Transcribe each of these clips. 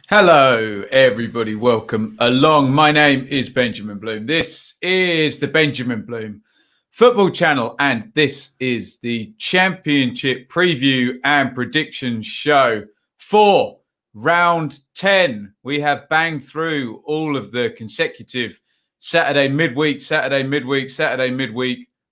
Hello, everybody. Welcome along. My name is Benjamin Bloom. This is the Benjamin Bloom Football Channel, and this is the Championship Preview and Prediction Show for Round 10. We have banged through all of the consecutive Saturday midweek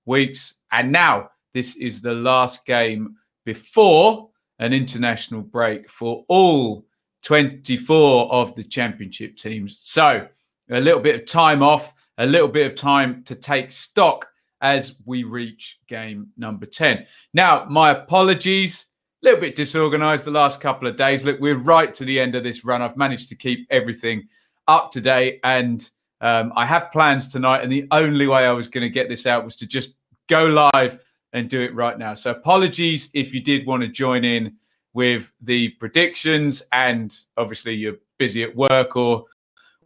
weeks, and now this is the last game before an international break for all 24 of the championship teams. So a little bit of time off, a little bit of time to take stock as we reach game number 10. Now, my apologies, a little bit disorganized the last couple of days. Look, we're right to the end of this run. I've managed to keep everything up to date, and I have plans tonight, and the only way I was going to get this out was to just go live and do it right now. So apologies if you did want to join in with the predictions, and obviously you're busy at work or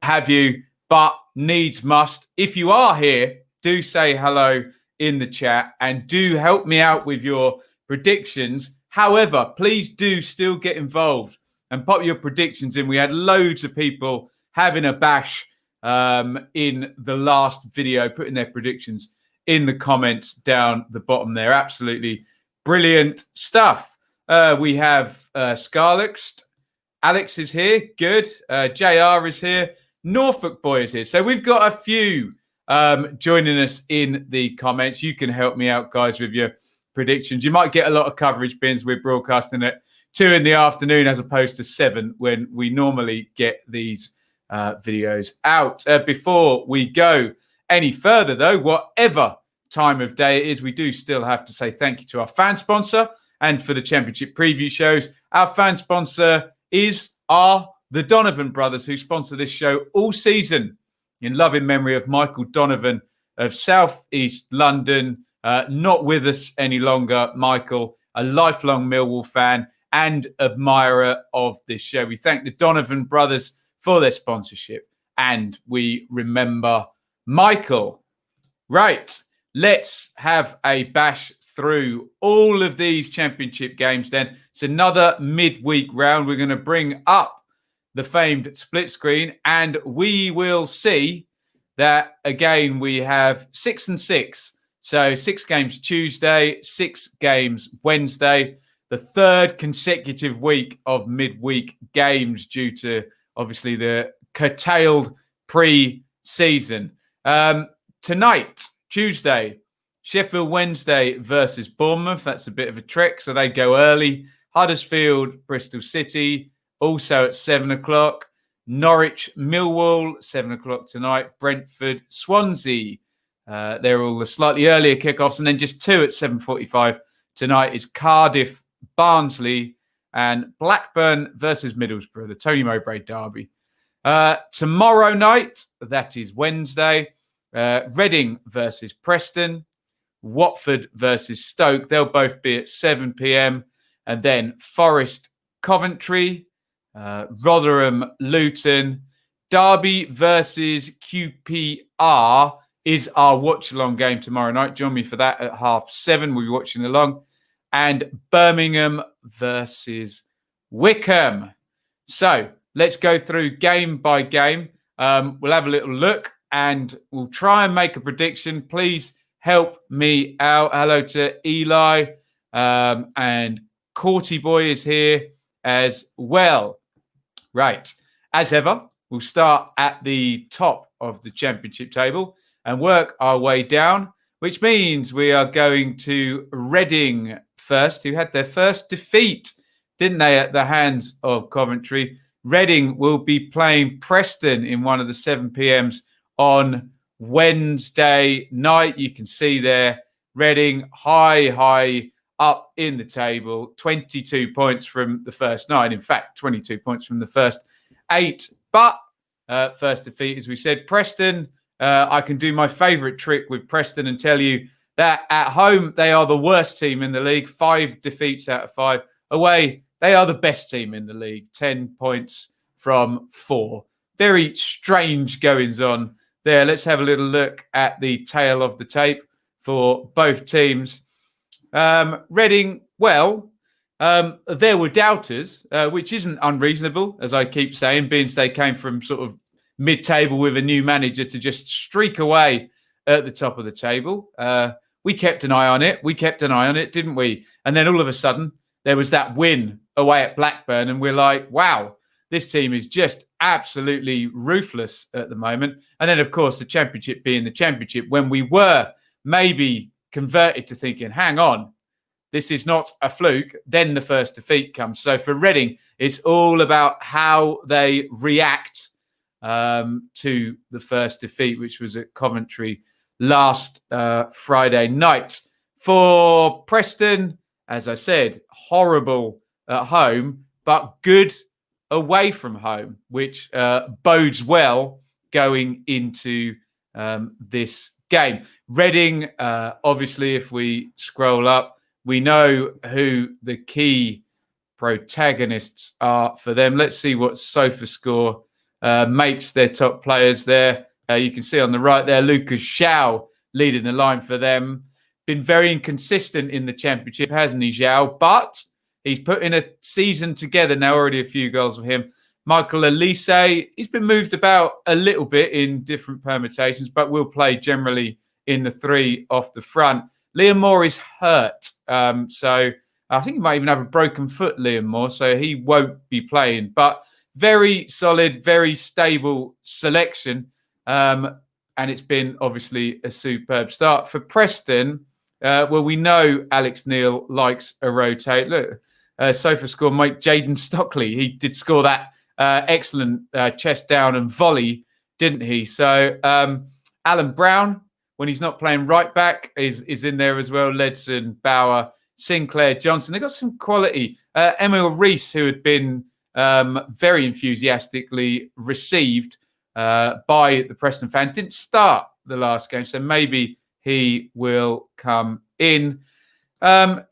have you, but needs must. If you are here, do say hello in the chat and do help me out with your predictions. However, please do still get involved and pop your predictions in. We had loads of people having a bash in the last video, putting their predictions in the comments down the bottom there. Absolutely brilliant stuff. We have Scarlett. Alex is here. Good. JR is here. Norfolk Boy is here. So we've got a few joining us in the comments. You can help me out, guys, with your predictions. You might get a lot of coverage bins. We're broadcasting at 2 in the afternoon as opposed to 7 when we normally get these videos out. Before we go any further, though, whatever time of day it is, we do still have to say thank you to our fan sponsor. And for the championship preview shows, our fan sponsor are the Donovan brothers, who sponsor this show all season in loving memory of Michael Donovan of South East London. Not with us any longer, Michael, a lifelong Millwall fan and admirer of this show. We thank the Donovan brothers for their sponsorship, and we remember Michael. Right, let's have a bash through all of these championship games then. It's another midweek round. We're going to bring up the famed split screen, and we will see that again we have 6 and 6. So 6 games Tuesday, 6 games Wednesday, the third consecutive week of midweek games due to obviously the curtailed pre-season. Tonight, Tuesday, Sheffield Wednesday versus Bournemouth. That's a bit of a trick, so they go early. Huddersfield, Bristol City, also at 7 o'clock. Norwich, Millwall, 7 o'clock tonight. Brentford, Swansea. They're all the slightly earlier kickoffs. And then just 2 at 7:45 tonight is Cardiff, Barnsley, and Blackburn versus Middlesbrough, the Tony Mowbray derby. Tomorrow night, that is Wednesday, Reading versus Preston. Watford versus Stoke. They'll both be at 7 p.m. And then Forest, Coventry, Rotherham, Luton. Derby versus QPR is our watch-along game tomorrow night. Join me for that at 7:30. We'll be watching along. And Birmingham versus Wickham. So let's go through game by game. We'll have a little look and we'll try and make a prediction. Please help me out. Hello to Eli, and Courty Boy is here as well. Right. As ever, we'll start at the top of the championship table and work our way down, which means we are going to Reading first, who had their first defeat, didn't they, at the hands of Coventry. Reading will be playing Preston in one of the 7 p.m.s on Wednesday night. You can see there, Reading high up in the table, 22 points from the first 9. In fact, 22 points from the first 8. But first defeat, as we said. Preston, I can do my favourite trick with Preston and tell you that at home, they are the worst team in the league. 5 defeats out of 5. Away, they are the best team in the league. 10 points from 4. Very strange goings on there. Let's have a little look at the tail of the tape for both teams. Reading, well, there were doubters, which isn't unreasonable, as I keep saying, being they came from sort of mid-table with a new manager to just streak away at the top of the table. We kept an eye on it. Didn't we? And then all of a sudden, there was that win away at Blackburn, and we're like, wow, this team is just absolutely ruthless at the moment. And then, of course, the Championship being the Championship, when we were maybe converted to thinking, hang on, this is not a fluke, then the first defeat comes. So for Reading, it's all about how they react to the first defeat, which was at Coventry last Friday night. For Preston, as I said, horrible at home, but good away from home, which bodes well going into this game. Reading, obviously, if we scroll up, we know who the key protagonists are for them. Let's see what SofaScore makes their top players there. You can see on the right there, Lucas Zhao leading the line for them. Been very inconsistent in the Championship, hasn't he, Zhao? But he's put in a season together now, already a few goals for him. Michael Elise, he's been moved about a little bit in different permutations, but will play generally in the three off the front. Liam Moore is hurt. So I think he might even have a broken foot, Liam Moore, so he won't be playing. But very solid, very stable selection. And it's been obviously a superb start. For Preston, well, we know Alex Neil likes a rotate. Look, SofaScore Mike Jaden Stockley. He did score that excellent chest down and volley, didn't he? So Alan Brown, when he's not playing right back, is in there as well. Ledson, Bauer, Sinclair, Johnson. They've got some quality. Emil Rees, who had been very enthusiastically received by the Preston fan, didn't start the last game, so maybe he will come in.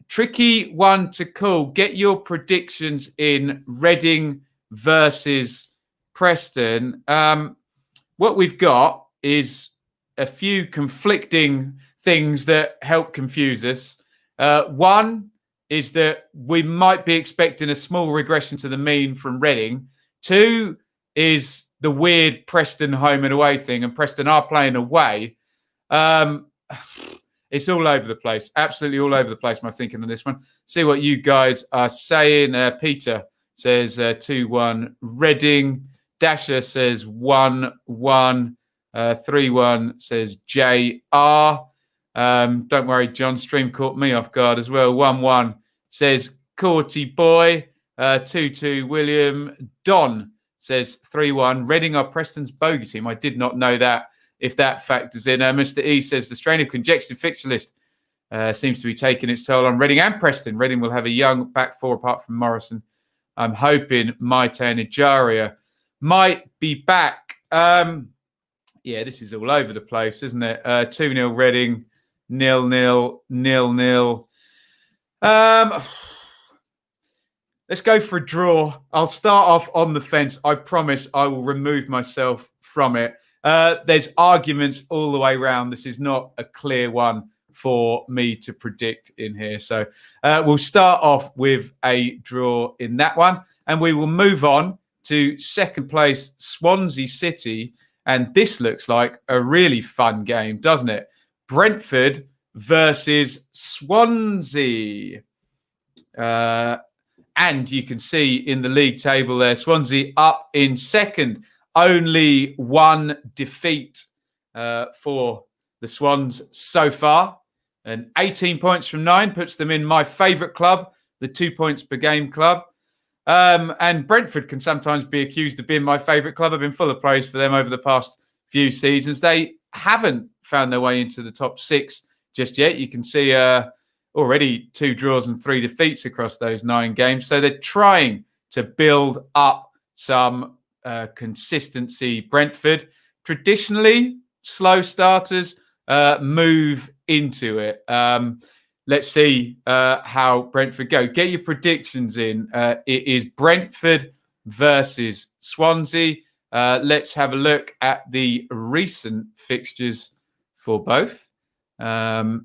Tricky one to call. Get your predictions in. Reading versus Preston. What we've got is a few conflicting things that help confuse us. One is that we might be expecting a small regression to the mean from Reading. Two is the weird Preston home and away thing, and Preston are playing away. It's all over the place, absolutely all over the place, my thinking on this one. See what you guys are saying. Peter says 2-1 Reading. Dasher says 1-1. 3-1 says JR. Don't worry, John. Stream caught me off guard as well. 1-1 says Courty Boy. 2-2 William. Don says 3-1. Reading are Preston's bogey team. I did not know that, if that factors in. Mr. E says the strain of conjectured fixture list seems to be taking its toll on Reading and Preston. Reading will have a young back four apart from Morrison. I'm hoping Maite and Ejaria might be back. Yeah, this is all over the place, isn't it? 2-0 Reading, 0-0, 0-0. Let's go for a draw. I'll start off on the fence. I promise I will remove myself from it. There's arguments all the way around. This is not a clear one for me to predict in here. So we'll start off with a draw in that one. And we will move on to second place, Swansea City. And this looks like a really fun game, doesn't it? Brentford versus Swansea. And you can see in the league table there, Swansea up in second. Only one defeat for the Swans so far. And 18 points from 9 puts them in my favourite club, the 2 points per game club. And Brentford can sometimes be accused of being my favourite club. I've been full of praise for them over the past few seasons. They haven't found their way into the top 6 just yet. You can see already 2 draws and 3 defeats across those 9 games. So they're trying to build up some consistency. Brentford, traditionally slow starters, move into it. Let's see how Brentford go. Get your predictions in. It is Brentford versus Swansea. Let's have a look at the recent fixtures for both. And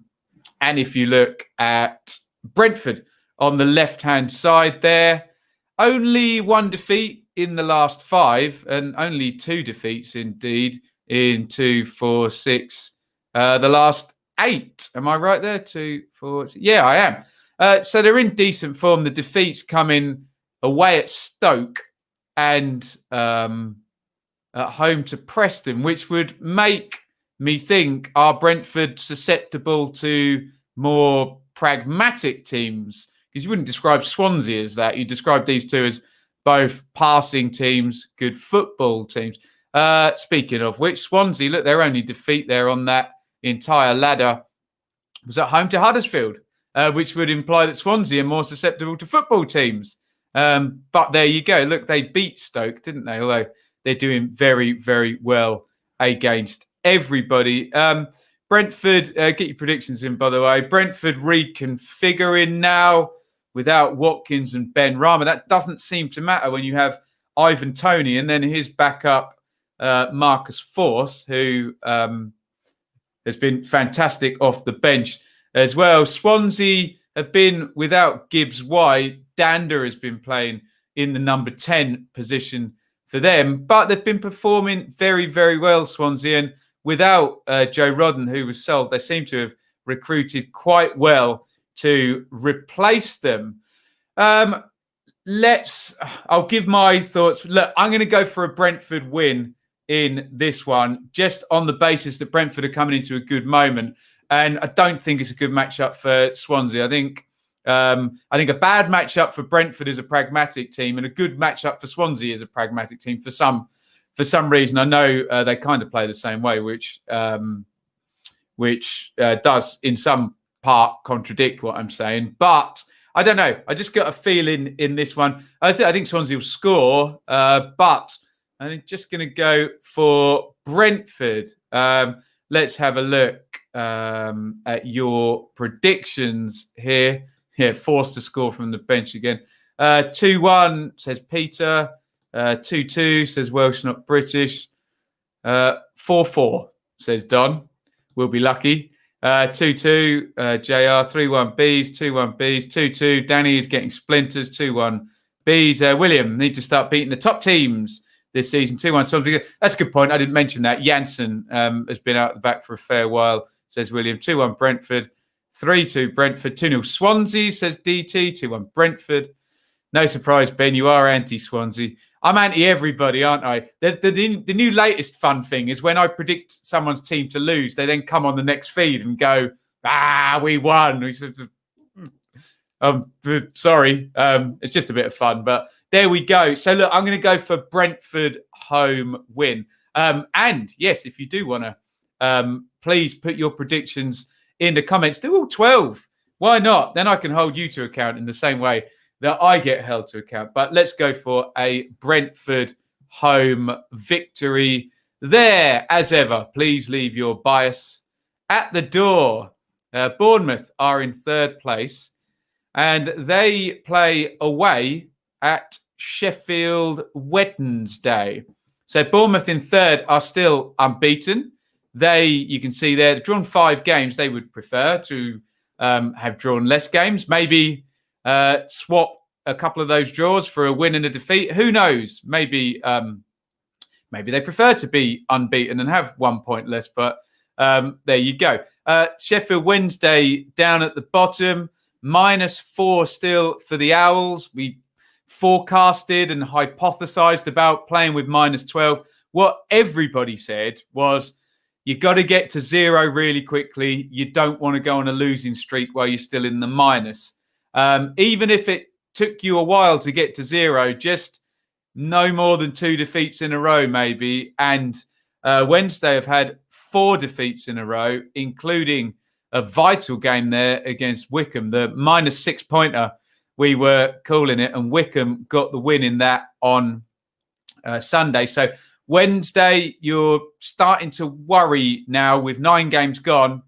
if you look at Brentford, on the left-hand side there. Only one defeat in the last 5 and only 2 defeats indeed in 2, 4, 6, the last 8. Am I right there? 2, 4, 6. Yeah, I am. So they're in decent form. The defeats coming away at Stoke and at home to Preston, which would make me think, are Brentford susceptible to more pragmatic teams? Because you wouldn't describe Swansea as that. You describe these two as both passing teams, good football teams. Speaking of which, Swansea, look, their only defeat there on that entire ladder was at home to Huddersfield, which would imply that Swansea are more susceptible to football teams. But there you go. Look, they beat Stoke, didn't they? Although they're doing very, very well against everybody. Brentford, get your predictions in, by the way. Brentford reconfiguring now without Watkins and Ben Rama. That doesn't seem to matter when you have Ivan Toney and then his backup, Marcus Force, who has been fantastic off the bench as well. Swansea have been without Gibbs White. Dander has been playing in the number 10 position for them, but they've been performing very, very well, Swansea. And without Joe Rodden, who was sold, they seem to have recruited quite well to replace them. I'll give my thoughts. Look, I'm going to go for a Brentford win in this one, just on the basis that Brentford are coming into a good moment. And I don't think it's a good matchup for Swansea. I think a bad matchup for Brentford is a pragmatic team, and a good matchup for Swansea is a pragmatic team for some reason. I know they kind of play the same way, which does in some part contradict what I'm saying. But I don't know. I just got a feeling in this one. I think Swansea will score, but I'm just going to go for Brentford. Let's have a look at your predictions here. Yeah, forced to score from the bench again. 2-1 says Peter. 2-2 says Welsh, not British. 4-4 says Don. We'll be lucky. 2-2 JR. 3-1 Bs. 2-1 Bs. 2-2. Danny is getting splinters. 2-1 Bs. William, need to start beating the top teams this season. 2-1 something. That's a good point. I didn't mention that. Janssen has been out the back for a fair while, says William. 2-1 Brentford. 3-2 Brentford. 2-0 Swansea, says DT. 2-1 Brentford. No surprise, Ben, you are anti-Swansea. I'm anti-everybody, aren't I? The new latest fun thing is when I predict someone's team to lose, they then come on the next feed and go, we won. We sort of, sorry. It's just a bit of fun, but there we go. So, look, I'm going to go for Brentford home win. And, yes, if you do want to, please put your predictions in the comments. Do all 12. Why not? Then I can hold you to account in the same way that I get held to account. But let's go for a Brentford home victory there. As ever, please leave your bias at the door. Bournemouth are in 3rd place and they play away at Sheffield Wednesday. So Bournemouth in 3rd are still unbeaten. You can see there, they've drawn 5 games. They would prefer to have drawn less games. Maybe swap a couple of those draws for a win and a defeat. Who knows? Maybe they prefer to be unbeaten and have 1 point less. But there you go. Sheffield Wednesday down at the bottom, -4 still for the Owls. We forecasted and hypothesized about playing with -12. What everybody said was, you got to get to 0 really quickly. You don't want to go on a losing streak while you're still in the minus. Even if it took you a while to get to 0, just no more than 2 defeats in a row, maybe. And Wednesday have had 4 defeats in a row, including a vital game there against Wycombe, the -6 pointer, we were calling it. And Wycombe got the win in that on Sunday. So Wednesday, you're starting to worry now with 9 games gone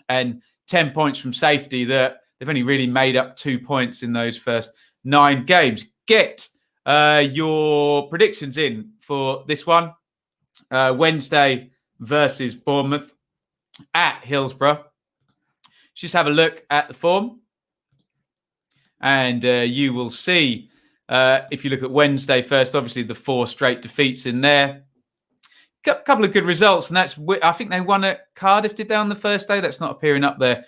and 10 points from safety that they've only really made up 2 points in those first 9 games. Get your predictions in for this one. Wednesday versus Bournemouth at Hillsborough. Just have a look at the form. And you will see, if you look at Wednesday first, obviously the 4 straight defeats in there. Couple of good results, and I think they won at Cardiff, did they, on the first day? That's not appearing up there.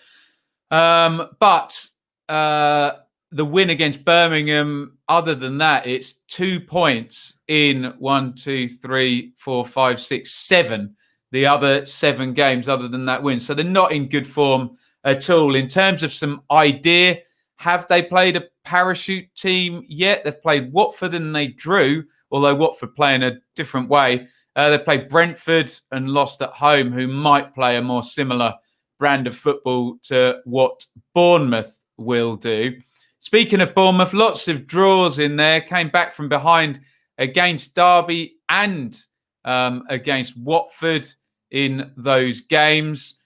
But the win against Birmingham, other than that, it's 2 points in 1, 2, 3, 4, 5, 6, 7. The other 7 games other than that win. So they're not in good form at all. In terms of some idea, have they played a parachute team yet? They've played Watford and they drew, although Watford play in a different way. They played Brentford and lost at home, who might play a more similar brand of football to what Bournemouth will do. Speaking of Bournemouth, lots of draws in there. Came back from behind against Derby and against Watford in those games.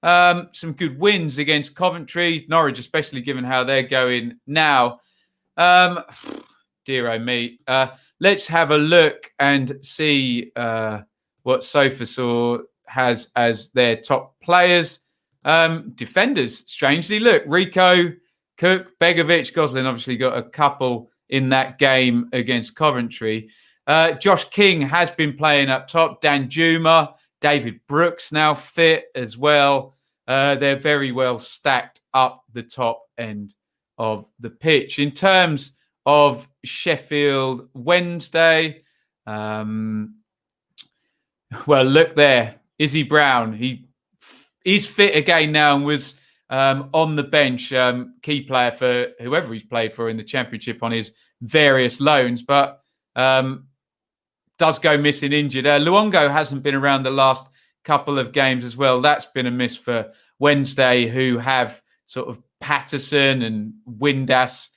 Some good wins against Coventry, Norwich, especially given how they're going now. Dear oh me. Let's have a look and see what SofaSaw has as their top players. Defenders, strangely, look, Rico, Cook, Begovic, Goslin obviously got a couple in that game against Coventry. Josh King has been playing up top. Dan Juma, David Brooks now fit as well. They're very well stacked up the top end of the pitch. In terms of Sheffield Wednesday, well, look there. Izzy Brown, he's fit again now and was on the bench, key player for whoever he's played for in the Championship on his various loans, but does go missing injured. Luongo hasn't been around the last couple of games as well. That's been a miss for Wednesday, who have sort of Patterson and Windass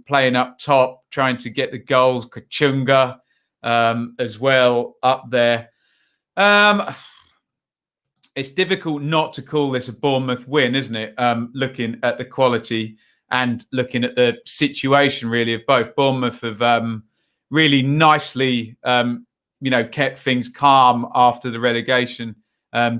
playing up top, trying to get the goals. Kachunga as well up there. It's difficult not to call this a Bournemouth win, isn't it? Looking at the quality and looking at the situation, really, of both. Bournemouth have really nicely, kept things calm after the relegation,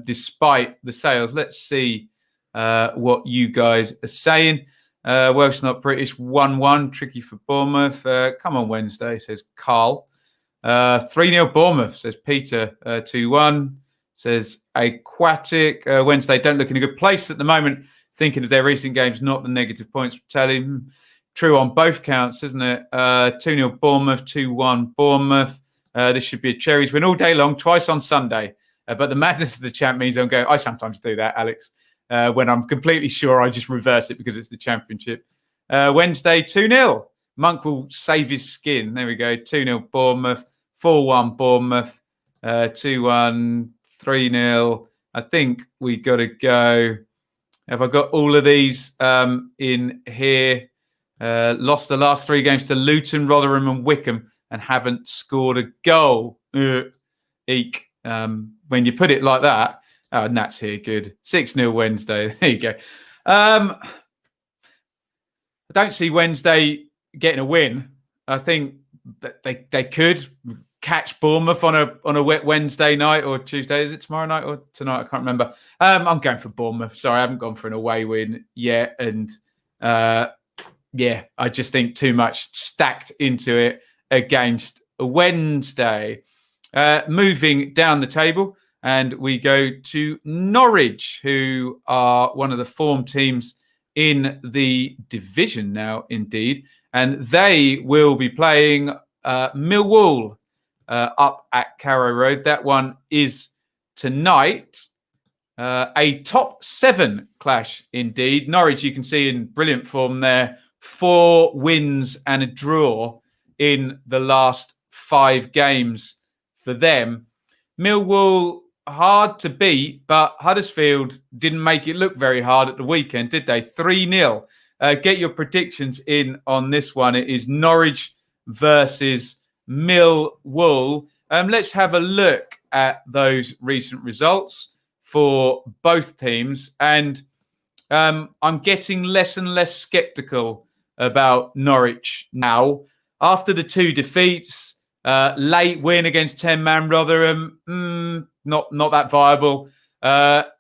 despite the sales. Let's see what you guys are saying. Welsh not British, 1-1, tricky for Bournemouth. Come on Wednesday, says Carl. 3-0 Bournemouth, says Peter. 2-1, says Aquatic. Wednesday don't look in a good place at the moment. Thinking of their recent games, not the negative points telling. True on both counts, isn't it? 2-0 Bournemouth, 2-1 Bournemouth. This should be a Cherries win all day long, twice on Sunday. But the madness of the champ means I'm going, I sometimes do that, Alex. When I'm completely sure, I just reverse it because it's the Championship. Wednesday, 2-0. Monk will save his skin. There we go. 2-0 Bournemouth, 4-1 Bournemouth, 2-1, 3-0. I think we got to go. Have I got all of these in here? Lost the last 3 games to Luton, Rotherham and Wickham and haven't scored a goal. Eek. When you put it like that. Oh, Nat's here. Good. 6-0 Wednesday. There you go. I don't see Wednesday getting a win. I think that they could catch Bournemouth on a wet Wednesday night or Tuesday. Is it tomorrow night or tonight? I can't remember. I'm going for Bournemouth. Sorry, I haven't gone for an away win yet. And I just think too much stacked into it against a Wednesday. Moving down the table, and we go to Norwich, who are one of the form teams in the division now, indeed. And they will be playing Millwall up at Carrow Road. That one is tonight. A top 7 clash, indeed. Norwich, you can see in brilliant form there. 4 wins and a draw in the last 5 games for them. Millwall, hard to beat, but Huddersfield didn't make it look very hard at the weekend, did they? 3-0. Get your predictions in on this one. It is Norwich versus Millwall. Let's have a look at those recent results for both teams. And I'm getting less and less sceptical about Norwich now. After the 2 defeats, late win against 10-man Rotherham, not that viable.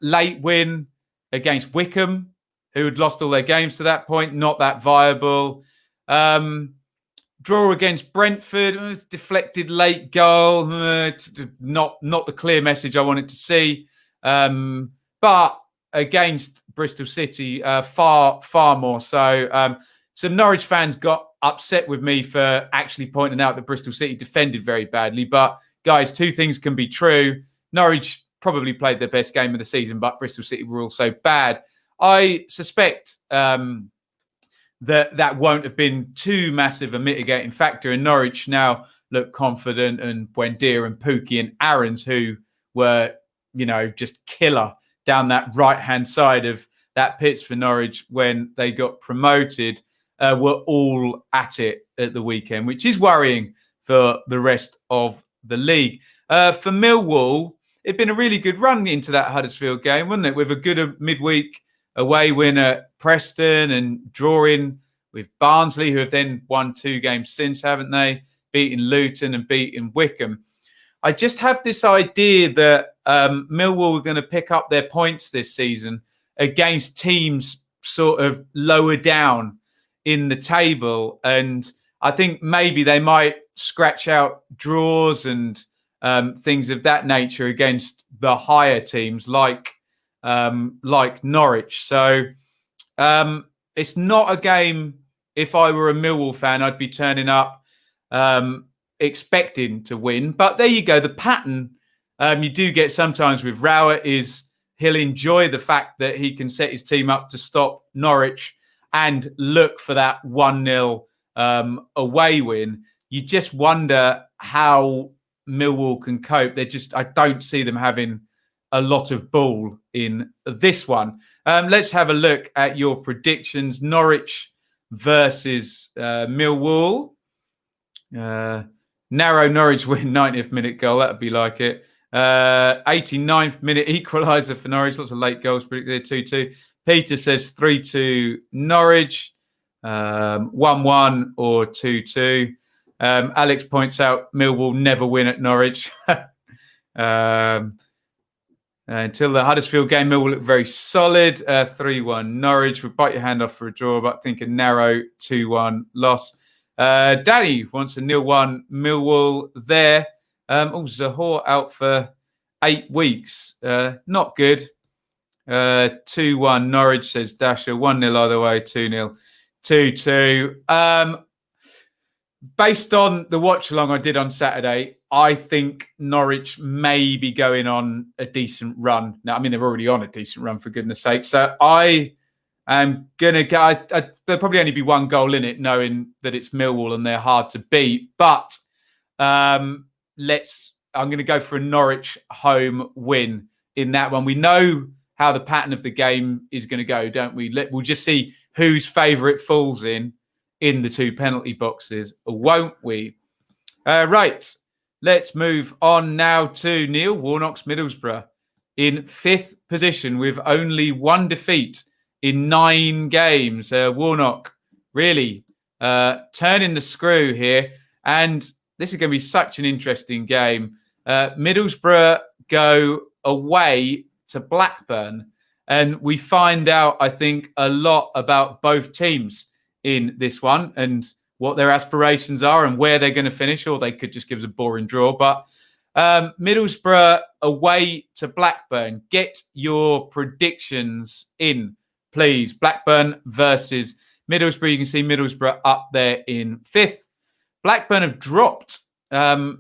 Late win against Wickham, who had lost all their games to that point. Not that viable. Draw against Brentford, deflected late goal. Not the clear message I wanted to see. But against Bristol City, far more so. Some Norwich fans got upset with me for actually pointing out that Bristol City defended very badly. But guys, two things can be true. Norwich probably played their best game of the season, but Bristol City were also bad. I suspect that won't have been too massive a mitigating factor. And Norwich now look confident, and Buendia and Pookie and Aarons, who were, just killer down that right-hand side of that pitch for Norwich when they got promoted, were all at it at the weekend, which is worrying for the rest of the league. For Millwall, it'd been a really good run into that Huddersfield game, wouldn't it? With a good midweek away win at Preston and drawing with Barnsley, who have then won 2 games since, haven't they? Beating Luton and beating Wycombe. I just have this idea that Millwall are going to pick up their points this season against teams sort of lower down in the table. And I think maybe they might scratch out draws and things of that nature against the higher teams like Norwich. So it's not a game, if I were a Millwall fan, I'd be turning up expecting to win. But there you go. The pattern you do get sometimes with Rowett is he'll enjoy the fact that he can set his team up to stop Norwich and look for that 1-0 away win. You just wonder how Millwall can cope. I don't see them having a lot of ball in this one. Let's have a look at your predictions. Norwich versus Millwall. Narrow Norwich win, 90th minute goal. That would be like it. 89th minute equaliser for Norwich. Lots of late goals predicted there, 2-2. Peter says 3-2 Norwich, 1-1 or 2-2. Alex points out Millwall never win at Norwich. Until the Huddersfield game, Millwall looked very solid. 3-1 Norwich. Would bite your hand off for a draw, but I think a narrow 2-1 loss. Danny wants a 0-1 Millwall there. Zahor out for 8 weeks. Not good. 2-1 Norwich, says Dasher. 1-0 either way. 2-0. 2-2. Based on the watch along I did on Saturday, I think Norwich may be going on a decent run. Now, I mean, they're already on a decent run, for goodness sake. So I am going to go. There'll probably only be 1 goal in it, knowing that it's Millwall and they're hard to beat. But I'm going to go for a Norwich home win in that one. We know how the pattern of the game is going to go, don't we? We'll just see whose favourite falls in the 2 penalty boxes, won't we? Right. Let's move on now to Neil Warnock's Middlesbrough in 5th position with only 1 defeat in 9 games. Warnock really turning the screw here. And this is going to be such an interesting game. Middlesbrough go away to Blackburn. And we find out, I think, a lot about both teams in this one and what their aspirations are and where they're going to finish, or they could just give us a boring draw. But Middlesbrough away to Blackburn. Get your predictions in, please. Blackburn versus Middlesbrough. You can see Middlesbrough up there in 5th. Blackburn have dropped to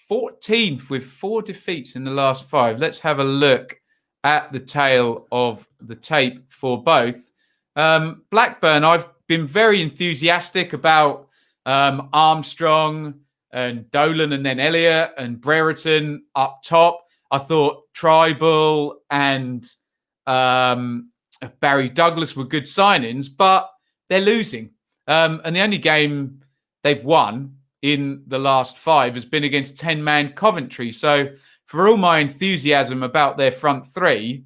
14th with 4 defeats in the last 5. Let's have a look at the tail of the tape for both. Blackburn, I've been very enthusiastic about Armstrong and Dolan and then Elliott and Brereton up top. I thought Tribal and Barry Douglas were good signings, but they're losing. And the only game they've won in the last 5 has been against 10-man Coventry. So for all my enthusiasm about their front 3,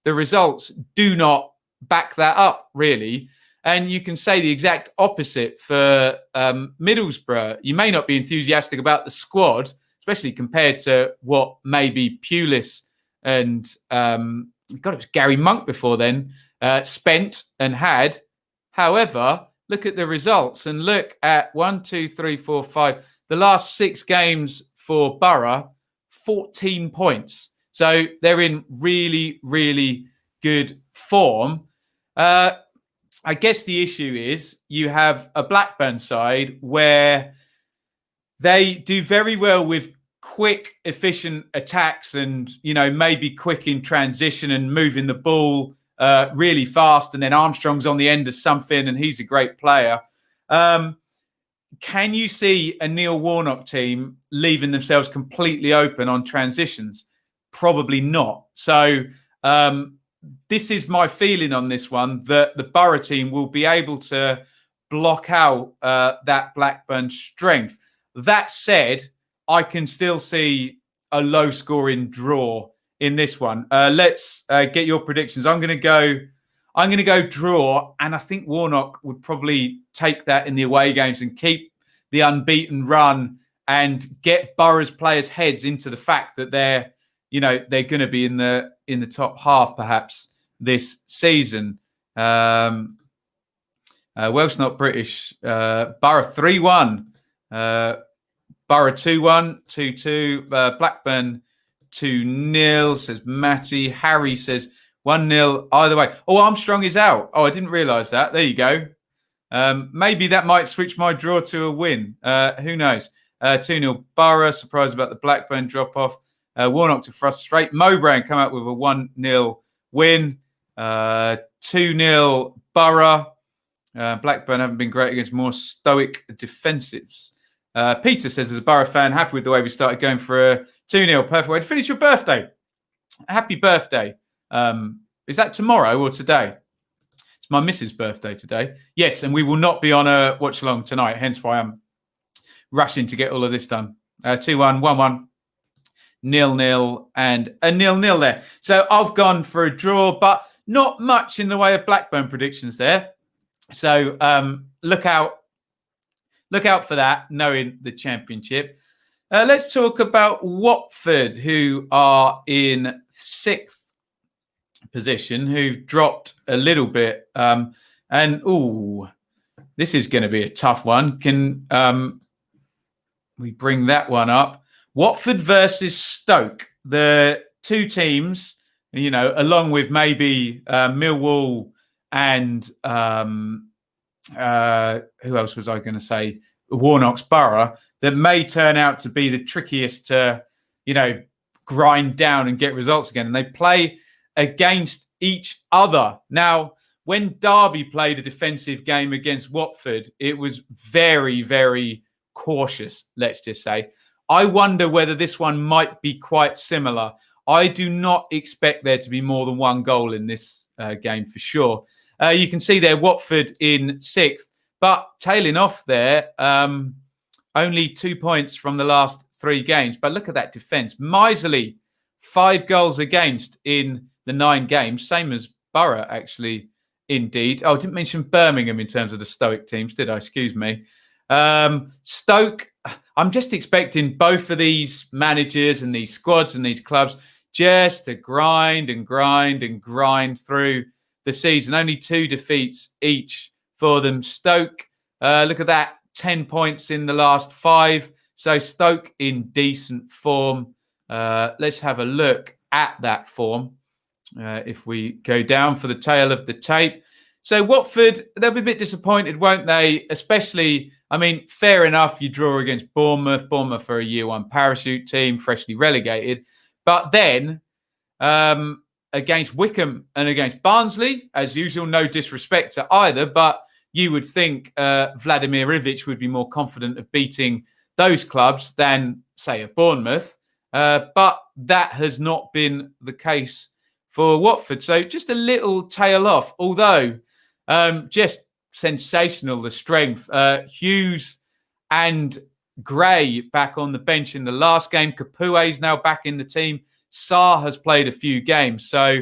the results do not back that up, really. And you can say the exact opposite for Middlesbrough. You may not be enthusiastic about the squad, especially compared to what maybe Pulis and, it was Gary Monk before then, spent and had. However, look at the results and look at 1, 2, 3, 4, 5. The last 6 games for Borough, 14 points. So they're in really, really good form. I guess the issue is you have a Blackburn side where they do very well with quick, efficient attacks and, maybe quick in transition and moving the ball really fast. And then Armstrong's on the end of something and he's a great player. Can you see a Neil Warnock team leaving themselves completely open on transitions? Probably not. So this is my feeling on this one, that the Borough team will be able to block out that Blackburn strength. That said, I can still see a low-scoring draw in this one. Let's get your predictions. I'm going to go draw, and I think Warnock would probably take that in the away games and keep the unbeaten run and get Borough's players' heads into the fact that they're going to be in the top half perhaps this season. Welsh not British. Borough 3-1. Borough 2-1, 2-2. Blackburn 2-0, says Matty. Harry says 1-0 either way. Oh, Armstrong is out. Oh, I didn't realise that. There you go. Maybe that might switch my draw to a win. Who knows? 2-0 Borough. Surprised about the Blackburn drop-off. Warnock to frustrate. Mowbray come out with a 1-0 win. 2-0 Borough. Blackburn haven't been great against more stoic defensives. Peter says, as a Borough fan, happy with the way we started, going for a 2-0 perfect way to finish your birthday. Happy birthday. Is that tomorrow or today? It's my missus' birthday today. Yes, and we will not be on a watch-along tonight, hence why I'm rushing to get all of this done. 2-1, 1-1, 0-0, and a 0-0 there. So I've gone for a draw, but not much in the way of Blackburn predictions there. So look out for that, knowing the Championship. Let's talk about Watford, who are in 6th position, who've dropped a little bit. This is going to be a tough one. Can we bring that one up? Watford versus Stoke, the two teams, along with maybe Millwall and who else was I going to say? Warnock's Borough, that may turn out to be the trickiest to, grind down and get results again. And they play against each other. Now, when Derby played a defensive game against Watford, it was very, very cautious, let's just say. I wonder whether this one might be quite similar. I do not expect there to be more than one goal in this game for sure. You can see there Watford in 6th, but tailing off there, only 2 points from the last 3 games. But look at that defence. Miserly, 5 goals against in the 9 games, same as Borough, actually, indeed. Oh, I didn't mention Birmingham in terms of the Stoic teams, did I? Excuse me. Stoke, I'm just expecting both of these managers and these squads and these clubs just to grind and grind and grind through the season. Only 2 defeats each for them. Stoke, look at that, 10 points in the last 5. So Stoke in decent form. Let's have a look at that form. If we go down for the tail of the tape. So Watford, they'll be a bit disappointed, won't they? Especially, fair enough, you draw against Bournemouth. Bournemouth are a Year 1 parachute team, freshly relegated. But then against Wickham and against Barnsley, as usual, no disrespect to either, but you would think Vladimir Ivic would be more confident of beating those clubs than, say, a Bournemouth. But that has not been the case for Watford. So just a little tail off, although just sensational, the strength. Hughes and Gray back on the bench in the last game. Capue's now back in the team. Sarr has played a few games. So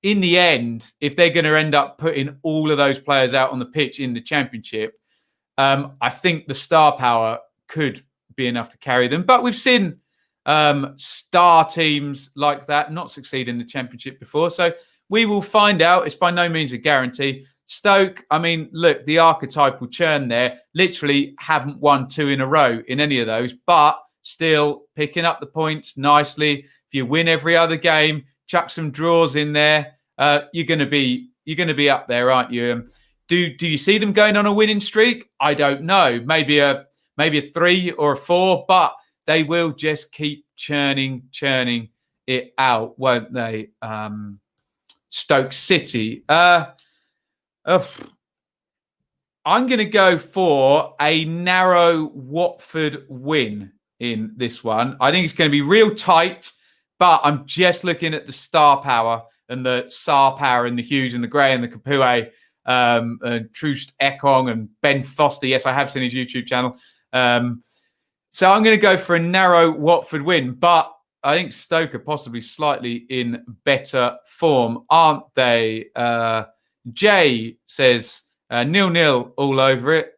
in the end, if they're going to end up putting all of those players out on the pitch in the Championship, I think the star power could be enough to carry them. But we've seen star teams like that not succeed in the Championship before. So we will find out. It's by no means a guarantee. Stoke, I mean, look, the archetypal churn there, literally haven't won 2 in a row in any of those, but still picking up the points nicely. If you win every other game, chuck some draws in there, you're going to be up there, aren't you? Do you see them going on a winning streak? I don't know. Maybe a 3 or a 4, but they will just keep churning it out, won't they? Stoke City. I'm going to go for a narrow Watford win in this one. I think it's going to be real tight, but I'm just looking at the star power and the Sar power and the Hughes and the Gray and the Capoue, and Troost Ekong and Ben Foster. Yes, I have seen his YouTube channel. So I'm going to go for a narrow Watford win, but I think Stoke are possibly slightly in better form, aren't they? Jay says 0-0 all over it.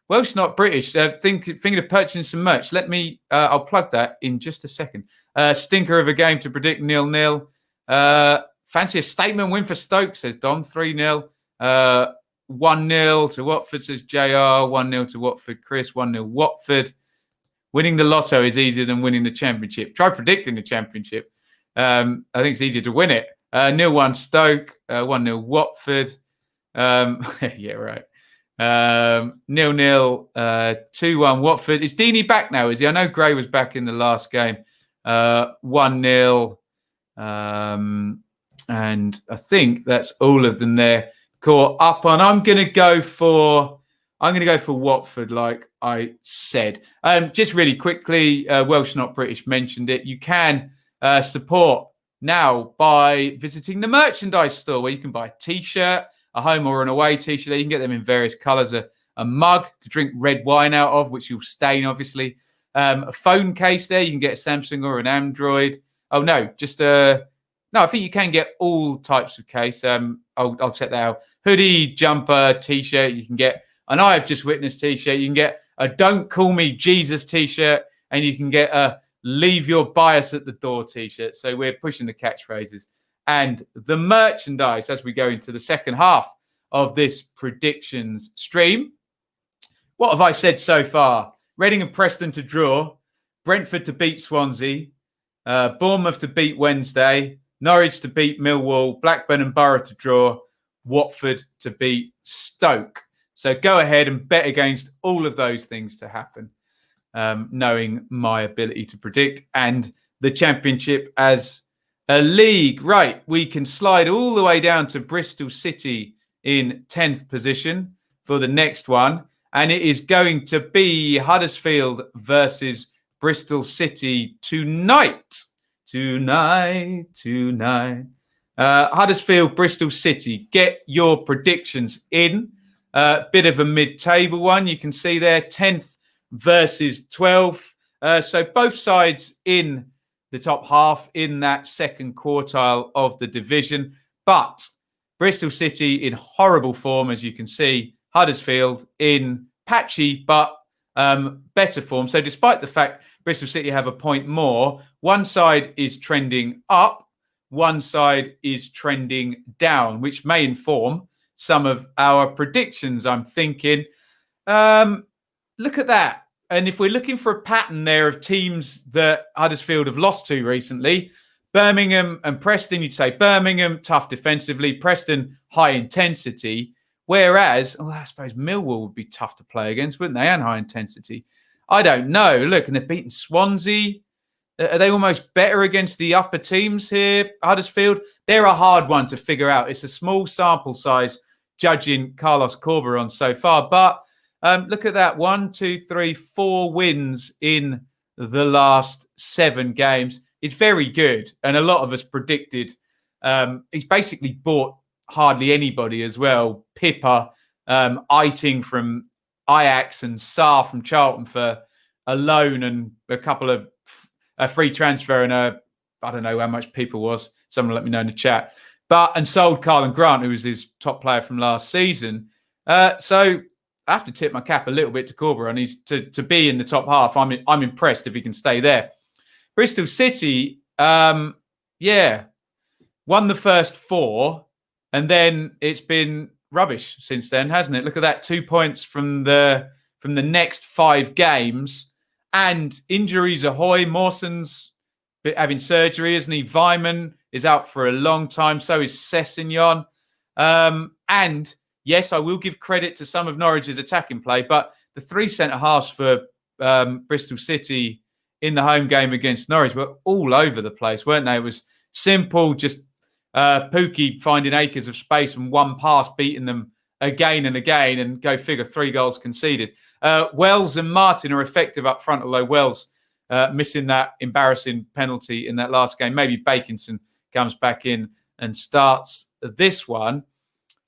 Welsh not British. Thinking of purchasing some merch. Let me. I'll plug that in just a second. Stinker of a game to predict 0-0. Fancy a statement win for Stoke, says Dom. 3-0. 1-0 to Watford, says JR. 1-0 to Watford. Chris. 1-0 Watford. Winning the lotto is easier than winning the championship. Try predicting the championship. I think it's easier to win it. 0-1 Stoke, 1-0 Watford. Yeah, right. 0-0, 2-1 Watford. Is Deeney back now, is he? I know Gray was back in the last game. 1-0. And I think that's all of them there caught up on. I'm going to go for Watford, like I said. Just really quickly, Welsh Not British mentioned it. You can support now by visiting the merchandise store, where you can buy a T-shirt, a home or an away T-shirt. You can get them in various colours. A mug to drink red wine out of, which you'll stain, obviously. A phone case there. You can get a Samsung or an Android. Oh, no, just no, I think you can get all types of case. I'll check that out. Hoodie, jumper, T-shirt. You can get an I Have Just Witnessed T-shirt. You can get a Don't Call Me Jesus T-shirt. And you can get a Leave Your Bias at the Door T-shirt. So we're pushing the catchphrases and the merchandise as we go into the second half of this predictions stream. What have I said so far? Reading and Preston to draw. Brentford to beat Swansea. Bournemouth to beat Wednesday. Norwich to beat Millwall. Blackburn and Borough to draw. Watford to beat Stoke. So go ahead and bet against all of those things to happen. Knowing my ability to predict and the championship as a league. Right, we can slide all the way down to Bristol City in 10th position for the next one. And it is going to be Huddersfield versus Bristol City tonight. Huddersfield, Bristol City. Get your predictions in. Bit of a mid-table one. You can see there, 10th versus 12th. So both sides in the top half in that second quartile of the division. But Bristol City in horrible form, as you can see. Huddersfield in patchy but better form. So despite the fact Bristol City have a point more, one side is trending up, one side is trending down, which may inform some of our predictions, I'm thinking. Look at that. And if we're looking for a pattern there of teams that Huddersfield have lost to recently, Birmingham and Preston, you'd say Birmingham, tough defensively, Preston, high intensity. Whereas, I suppose Millwall would be tough to play against, wouldn't they? And high intensity. I don't know. Look, and they've beaten Swansea. Are they almost better against the upper teams here, Huddersfield? They're a hard one to figure out. It's a small sample size judging Carlos Corberan so far. But look at that. 1, 2, 3, 4 wins in the last 7 games. It's very good. And a lot of us predicted he's basically bought hardly anybody as well. Pippa, Eiting from Ajax and Saar from Charlton for a loan and a couple of a free transfer and I don't know how much people was. Someone let me know in the chat. And sold Carlin Grant, who was his top player from last season. So I have to tip my cap a little bit to Corberan. He's to be in the top half. I'm impressed if he can stay there. Bristol City, yeah. won the first 4, and then it's been rubbish since then, hasn't it? Look at that, 2 points from the next 5 games, and injuries ahoy. Mawson's having surgery, isn't he? Weimann is out for a long time. So is Sessegnon. And yes, I will give credit to some of Norwich's attacking play, but the 3 centre-halves for Bristol City in the home game against Norwich were all over the place, weren't they? It was simple, just Pookie finding acres of space and one pass beating them again and again, and go figure, 3 goals conceded. Wells and Martin are effective up front, although Wells missing that embarrassing penalty in that last game. Maybe Bakinson comes back in and starts this one.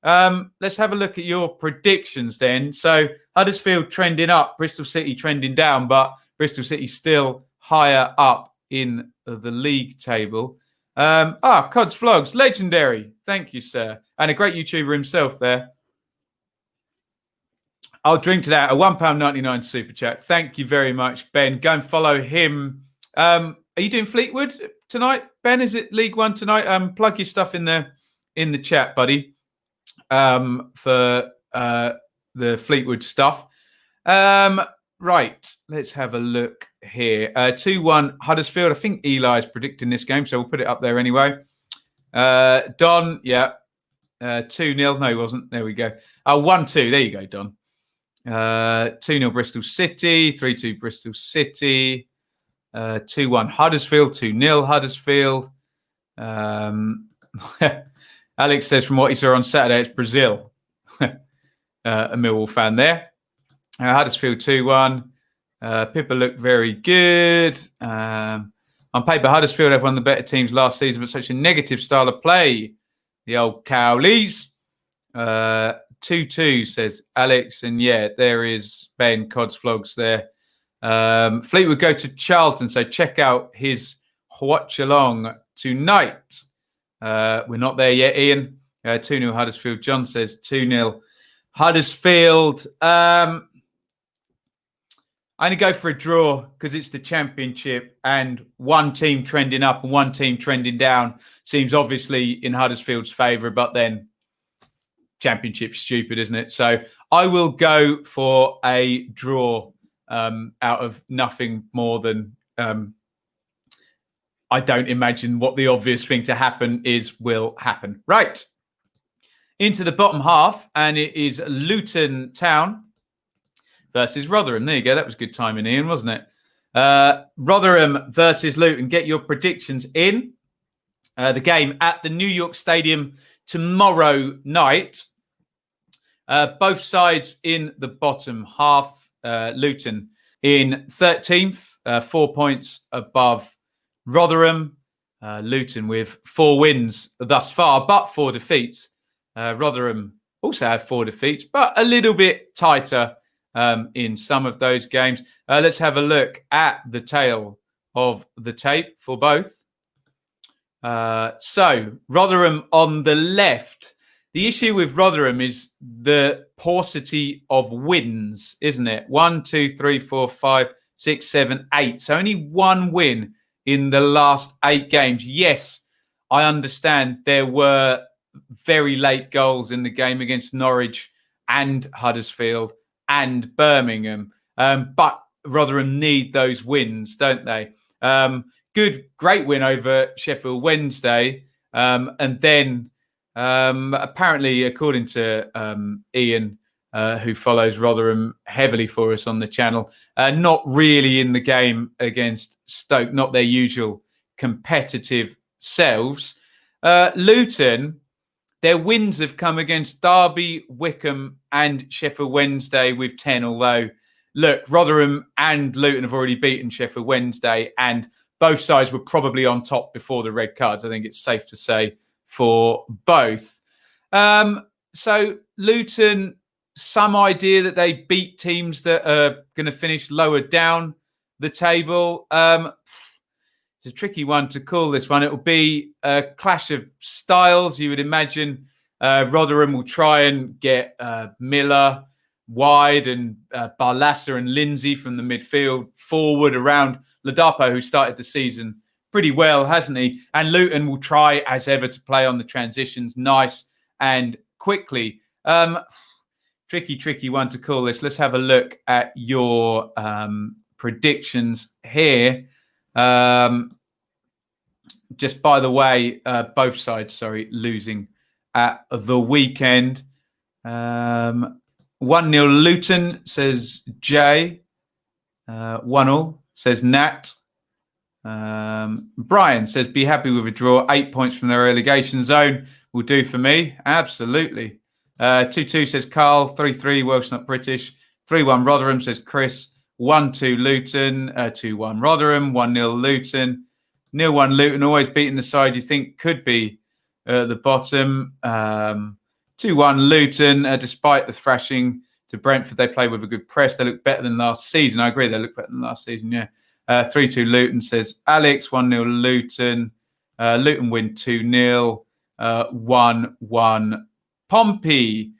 Let's have a look at your predictions then. So Huddersfield trending up, Bristol City trending down, but Bristol City still higher up in the league table. Cods Vlogs, legendary. Thank you, sir. And a great YouTuber himself there. I'll drink to that. A £1.99 super chat. Thank you very much, Ben. Go and follow him. Are you doing Fleetwood tonight, Ben? Is it League One tonight? Plug your stuff in the chat, buddy, for the Fleetwood stuff. Right, let's have a look here. 2-1 Huddersfield. I think Eli is predicting this game, so we'll put it up there anyway. Don, yeah. 2-0. No, he wasn't. There we go. 1-2. There you go, Don. 2-0 Bristol City. 3-2 Bristol City. 2-1 Huddersfield. 2-0 Huddersfield. Alex says from what he saw on Saturday, it's Brazil. A Millwall fan there. Huddersfield 2-1. Pippa looked very good. On paper, Huddersfield have one of the better teams last season, but such a negative style of play. The old Cowleys. 2-2, says Alex. And yeah, there is Ben Cods Vlogs there. Fleetwood go to Charlton, so check out his watch along tonight. We're not there yet, Iain. 2-0 Huddersfield. John says 2-0 Huddersfield. I'm going to go for a draw because it's the Championship, and one team trending up and one team trending down seems obviously in Huddersfield's favour, but then Championship's stupid, isn't it? So I will go for a draw out of nothing more than I don't imagine what the obvious thing to happen will happen. Right. Into the bottom half, and it is Luton Town versus Rotherham. There you go. That was good timing, Iain, wasn't it? Rotherham versus Luton. Get your predictions in. The game at the New York Stadium tomorrow night. Both sides in the bottom half. Luton in 13th, 4 points above Rotherham. Luton with 4 wins thus far, but 4 defeats. Rotherham also have 4 defeats, but a little bit tighter in some of those games. Let's have a look at the tail of the tape for both. So Rotherham on the left. The issue with Rotherham is the paucity of wins, isn't it? 1, 2, 3, 4, 5, 6, 7, 8. So only 1 win in the last 8 games. Yes, I understand there were very late goals in the game against Norwich and Huddersfield and Birmingham. But Rotherham need those wins, don't they? Great win over Sheffield Wednesday. And then apparently, according to Iain, who follows Rotherham heavily for us on the channel, not really in the game against Stoke, not their usual competitive selves. Luton, their wins have come against Derby, Wycombe and Sheffield Wednesday with 10, although, look, Rotherham and Luton have already beaten Sheffield Wednesday, and both sides were probably on top before the red cards. I think it's safe to say for both. So Luton, some idea that they beat teams that are going to finish lower down the table. It's a tricky one to call this one. It will be a clash of styles. You would imagine Rotherham will try and get Miller wide and Barlaser and Lindsay from the midfield forward around Ladapo, who started the season pretty well, hasn't he? And Luton will try, as ever, to play on the transitions nice and quickly. Tricky one to call this. Let's have a look at your predictions here. Just by the way, both sides, losing at the weekend. 1-0 Luton, says Jay. 1-1, says Nat. Brian says, be happy with a draw. 8 points from the relegation zone will do for me. Absolutely. 2-2 says Carl. 3-3 Welsh Not British. 3-1 Rotherham, says Chris. 1-2 Luton. 2-1 Rotherham. 1-0 Luton. 0-1 Luton, always beating the side you think could be at the bottom. 2-1 Luton, despite the thrashing to Brentford, they play with a good press. They look better than last season. I agree, they look better than last season, yeah. 3-2 Luton, says Alex. 1-0 Luton. Luton win 2-0. 1-1 Pompey.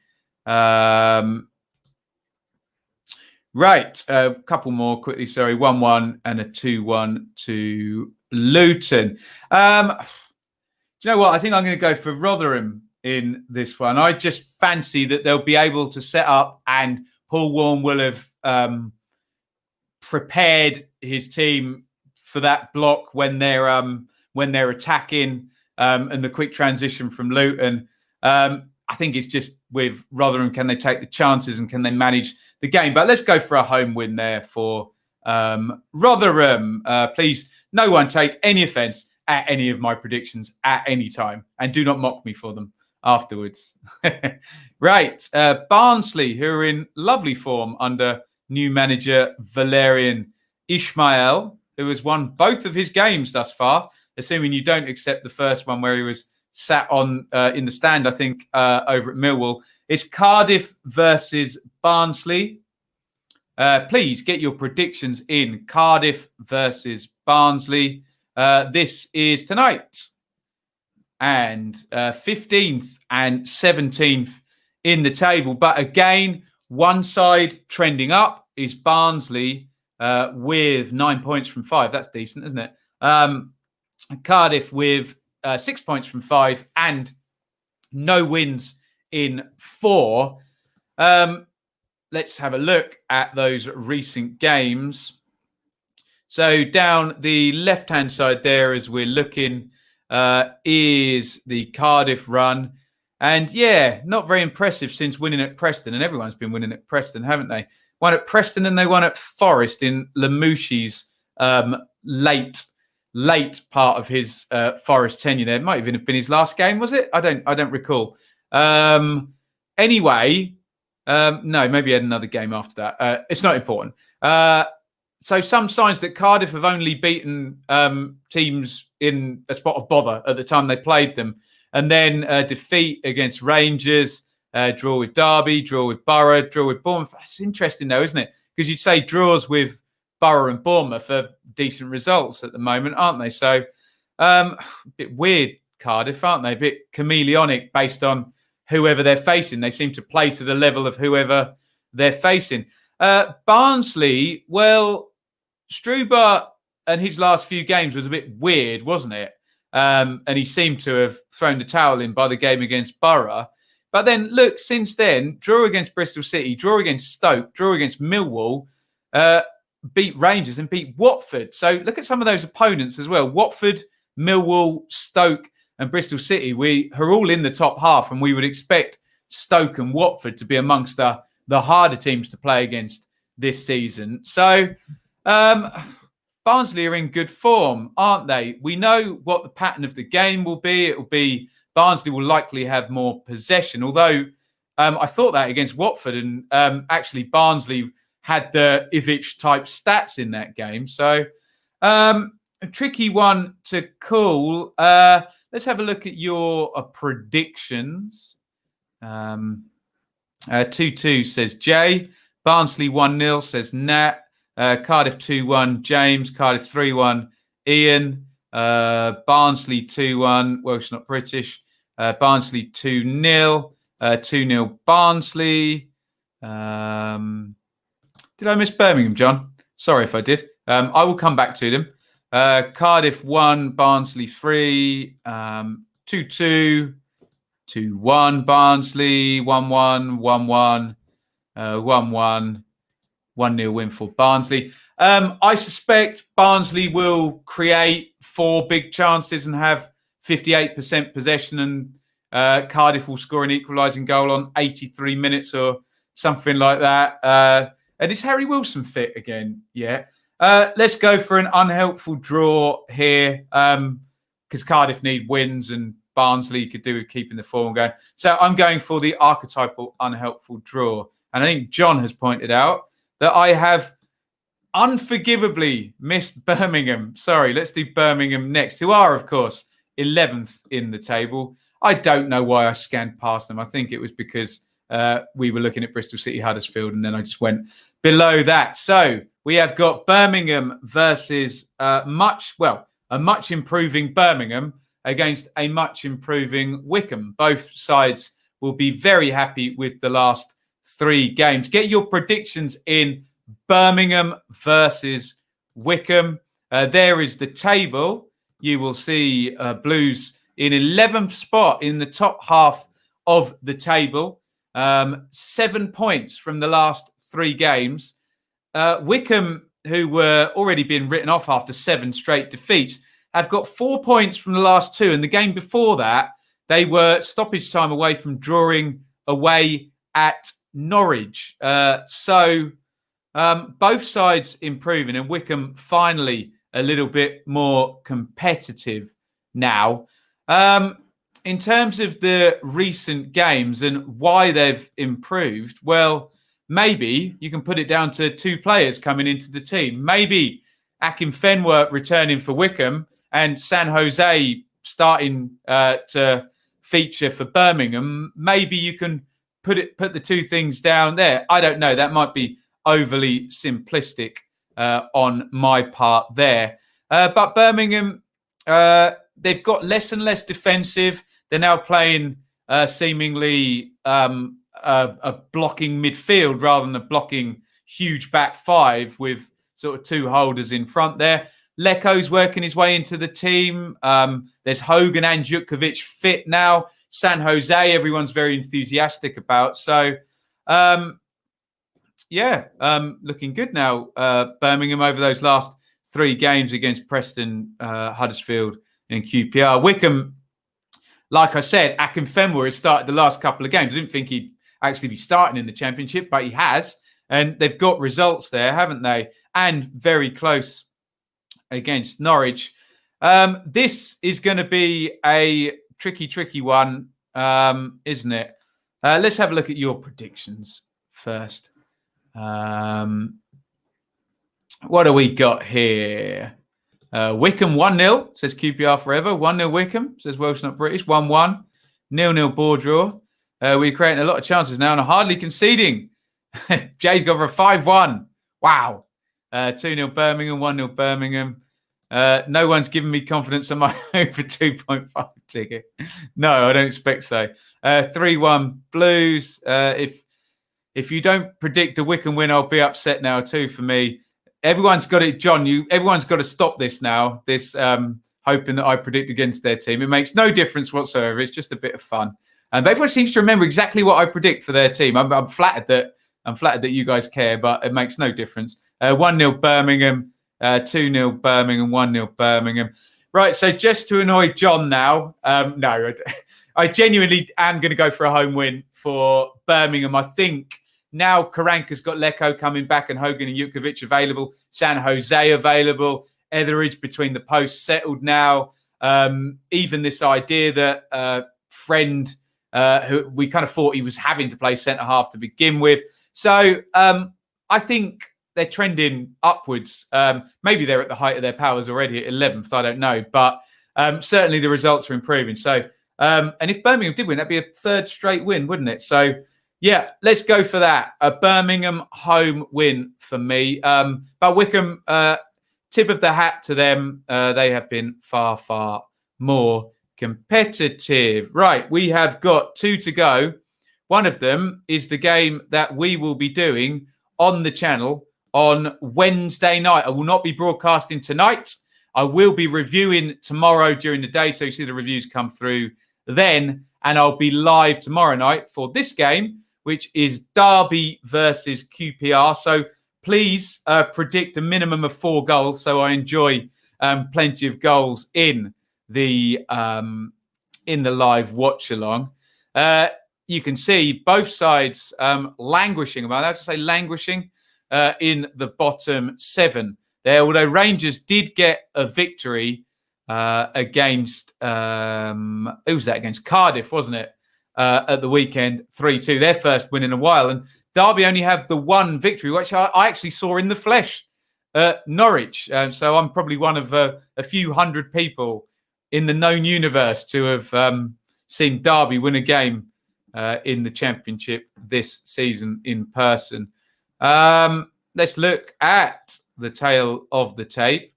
Right, a couple more quickly. 1-1 and a 2-1 to Luton. Do you know what? I think I'm going to go for Rotherham in this one. I just fancy that they'll be able to set up, and Paul Warne will have prepared his team for that block when they're attacking and the quick transition from Luton. I think it's just with Rotherham, can they take the chances and can they manage the game? But let's go for a home win there for Rotherham. Please, no one take any offence at any of my predictions at any time, and do not mock me for them afterwards. Right, Barnsley, who are in lovely form under new manager Valerian Ismail, who has won both of his games thus far, assuming you don't accept the first one where he was sat on in the stand, I think, over at Millwall. It's Cardiff versus Barnsley. Please get your predictions in. Cardiff versus Barnsley. This is tonight. And 15th and 17th in the table. But again, one side trending up is Barnsley with 9 points from 5. That's decent, isn't it? Cardiff with 6 points from 5 and no wins in 4. Let's have a look at those recent games. So down the left-hand side there, as we're looking, is the Cardiff run. And yeah, not very impressive since winning at Preston. And everyone's been winning at Preston, haven't they? Won at Preston and they won at Forest in Lamouchi's late part of his Forest tenure there. It might even have been his last game, was it? I don't recall. Anyway, no, maybe he had another game after that. It's not important. So some signs that Cardiff have only beaten teams in a spot of bother at the time they played them. And then defeat against Rangers, draw with Derby, draw with Borough, draw with Bournemouth. That's interesting though, isn't it? Because you'd say draws with Borough and Bournemouth are decent results at the moment, aren't they? So a bit weird, Cardiff, aren't they? A bit chameleonic based on whoever they're facing. They seem to play to the level of whoever they're facing. Barnsley, well, Struber and his last few games was a bit weird, wasn't it? And he seemed to have thrown the towel in by the game against Borough. But then, look, since then, draw against Bristol City, draw against Stoke, draw against Millwall, beat Rangers and beat Watford. So look at some of those opponents as well. Watford, Millwall, Stoke and Bristol City, we are all in the top half, and we would expect Stoke and Watford to be amongst the harder teams to play against this season. So Barnsley are in good form, aren't they? We know what the pattern of the game will be. It will be Barnsley will likely have more possession, although I thought that against Watford, and actually Barnsley had the Ivic-type stats in that game. So a tricky one to call. Let's have a look at your predictions. 2-2 says Jay. Barnsley 1-0 says Nat. Cardiff 2-1 James. Cardiff 3-1 Iain. Barnsley 2-1 Welsh Not British. Barnsley 2-0. 2-0 Barnsley. Did I miss Birmingham, John? Sorry if I did. I will come back to them. Cardiff 1, Barnsley 3, 2-2, 2-1, Barnsley, 1-1, 1-1, 1-1, 1-0 win for Barnsley. I suspect Barnsley will create 4 big chances and have 58% possession, and Cardiff will score an equalising goal on 83 minutes or something like that. And is Harry Wilson fit again? Yeah. Let's go for an unhelpful draw here, because Cardiff need wins and Barnsley could do with keeping the form going. So I'm going for the archetypal unhelpful draw. And I think John has pointed out that I have unforgivably missed Birmingham. Sorry, let's do Birmingham next, who are, of course, 11th in the table. I don't know why I scanned past them. I think it was because we were looking at Bristol City, Huddersfield, and then I just went below that. So we have got Birmingham versus a much improving Birmingham against a much improving Wycombe. Both sides will be very happy with the last 3 games. Get your predictions in Birmingham versus Wycombe. There is the table. You will see Blues in 11th spot in the top half of the table. 7 points from the last 3 games. Wycombe, who were already being written off after 7 straight defeats, have got 4 points from the last 2. And the game before that, they were stoppage time away from drawing away at Norwich. So both sides improving, and Wycombe finally a little bit more competitive now. In terms of the recent games and why they've improved, well, maybe you can put it down to 2 players coming into the team. Maybe Akinfenwa returning for Wycombe and San Jose starting to feature for Birmingham. Maybe you can put the 2 things down there. I don't know. That might be overly simplistic on my part there. But Birmingham, they've got less and less defensive. They're now playing seemingly a blocking midfield rather than a blocking huge back 5 with sort of 2 holders in front there. Leko's working his way into the team. There's Hogan and Jutkovic fit now. San Jose, everyone's very enthusiastic about. So, looking good now. Birmingham over those last 3 games against Preston, Huddersfield and QPR. Wycombe, like I said, Akinfenwa has started the last couple of games. I didn't think he'd actually be starting in the Championship, but he has. And they've got results there, haven't they? And very close against Norwich. This is going to be a tricky one, isn't it? Let's have a look at your predictions first. What do we got here? Wycombe 1-0, says QPR forever. 1-0 Wycombe, says Welsh Not British. 1-1. 0-0 ball draw. We're creating a lot of chances now and are hardly conceding. Jay's got for a 5-1. Wow. 2-0 Birmingham, 1-0 Birmingham. No one's given me confidence on my over 2.5 ticket. No, I don't expect so. 3-1 Blues. If you don't predict a Wycombe win, I'll be upset now too for me. Everyone's got it, John. Everyone's got to stop this now. This hoping that I predict against their team. It makes no difference whatsoever. It's just a bit of fun. But everyone seems to remember exactly what I predict for their team. I'm flattered that you guys care, but it makes no difference. 1-0 Birmingham, 2-0 Birmingham, 1-0 Birmingham. Right, so just to annoy John now, no, I genuinely am going to go for a home win for Birmingham. I think now Karanka's got Leko coming back and Hogan and Jutkovic available, San Jose available, Etheridge between the posts settled now. Even this idea that Friend, who we kind of thought he was having to play centre-half to begin with. So I think they're trending upwards. Maybe they're at the height of their powers already at 11th. I don't know. But certainly the results are improving. So, and if Birmingham did win, that'd be a 3rd straight win, wouldn't it? So, yeah, let's go for that. A Birmingham home win for me. But Wycombe, tip of the hat to them. They have been far, far more competitive. Right, we have got 2 to go. One of them is the game that we will be doing on the channel on Wednesday night. I will not be broadcasting tonight. I will be reviewing tomorrow during the day, so you see the reviews come through then. And I'll be live tomorrow night for this game, which is Derby versus QPR. So please predict a minimum of 4 goals. So I enjoy plenty of goals in the live watch along. You can see both sides languishing. Am I allowed to say languishing in the bottom 7 there? Although Rangers did get a victory against who was that against? Cardiff, wasn't it? At the weekend, 3-2, their first win in a while. And Derby only have the one victory, which I actually saw in the flesh at Norwich. So I'm probably one of a few hundred people in the known universe to have seen Derby win a game in the Championship this season in person. Let's look at the tail of the tape.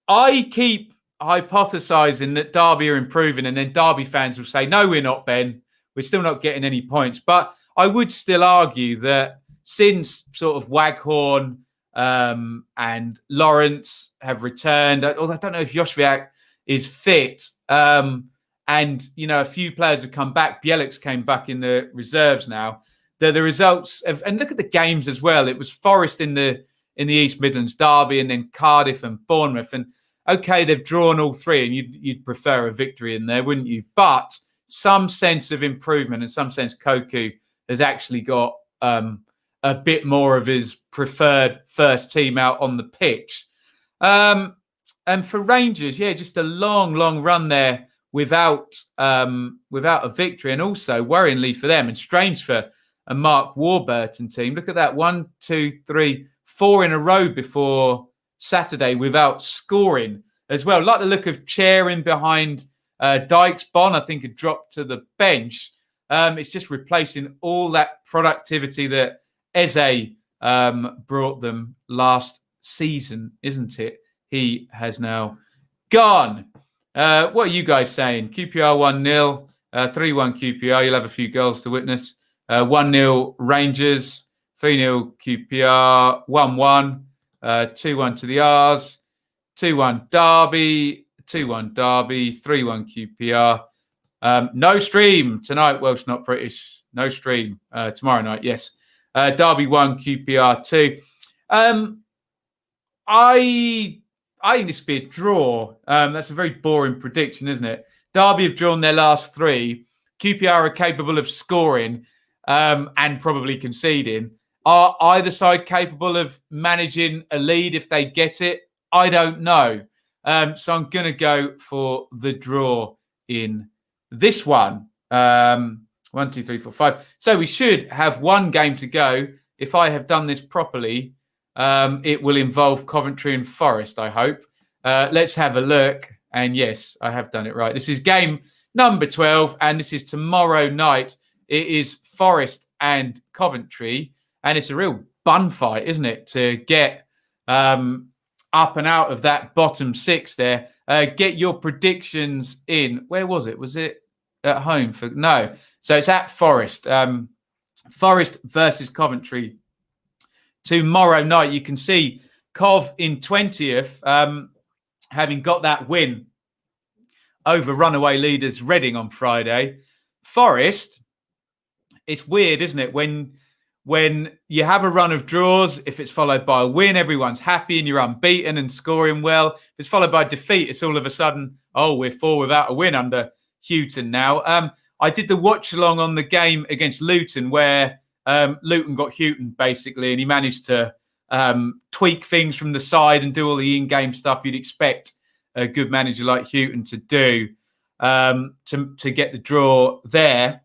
I keep hypothesizing that Derby are improving, and then Derby fans will say, no, we're not, Ben. We're still not getting any points. But I would still argue that since sort of Waghorn and Lawrence have returned, although I don't know if Josviak is fit, and, you know, a few players have come back. Bielik's came back in the reserves now. The results, and look at the games as well. It was Forest in the East Midlands Derby, and then Cardiff and Bournemouth. And okay, they've drawn all 3, and you'd prefer a victory in there, wouldn't you? But some sense of improvement, and some sense Koku has actually got a bit more of his preferred first team out on the pitch. And for Rangers, yeah, just a long run there without a victory, and also worryingly for them, and strange for a Mark Warburton team. Look at that, 1, 2, 3, 4 in a row before Saturday without scoring as well. Like the look of Charing behind Dykes. Bon, I think, had dropped to the bench. It's just replacing all that productivity that Eze brought them last season, isn't it? He has now gone. What are you guys saying? QPR 1-0, 3-1 QPR. You'll have a few goals to witness. 1-0 Rangers, 3-0 QPR, 1-1, 2-1 to the R's, 2-1 Derby, 2-1 Derby, 3-1 QPR. No stream tonight, Welsh Not British. No stream tomorrow night, yes. Derby 1, QPR 2. I think this will be a draw. That's a very boring prediction, isn't it? Derby have drawn their last 3. QPR are capable of scoring and probably conceding. Are either side capable of managing a lead if they get it? I don't know. So I'm going to go for the draw in this one. 1, 2, 3, 4, 5. So we should have one game to go. If I have done this properly, it will involve Coventry and Forest, I hope. Let's have a look. And yes, I have done it right. This is game number 12, and this is tomorrow night. It is Forest and Coventry, and it's a real bun fight, isn't it, to get up and out of that bottom 6 there. Get your predictions in. Where was it? Was it at home? No. So it's at Forest. Forest versus Coventry tomorrow night. You can see Cov in 20th, having got that win over runaway leaders Reading on Friday. Forest, it's weird, isn't it? When you have a run of draws, if it's followed by a win, everyone's happy and you're unbeaten and scoring well. If it's followed by defeat, it's all of a sudden, oh, we're 4 without a win under Houghton now. I did the watch along on the game against Luton where Luton got Houghton basically, and he managed to tweak things from the side and do all the in-game stuff you'd expect a good manager like Houghton to do to get the draw there.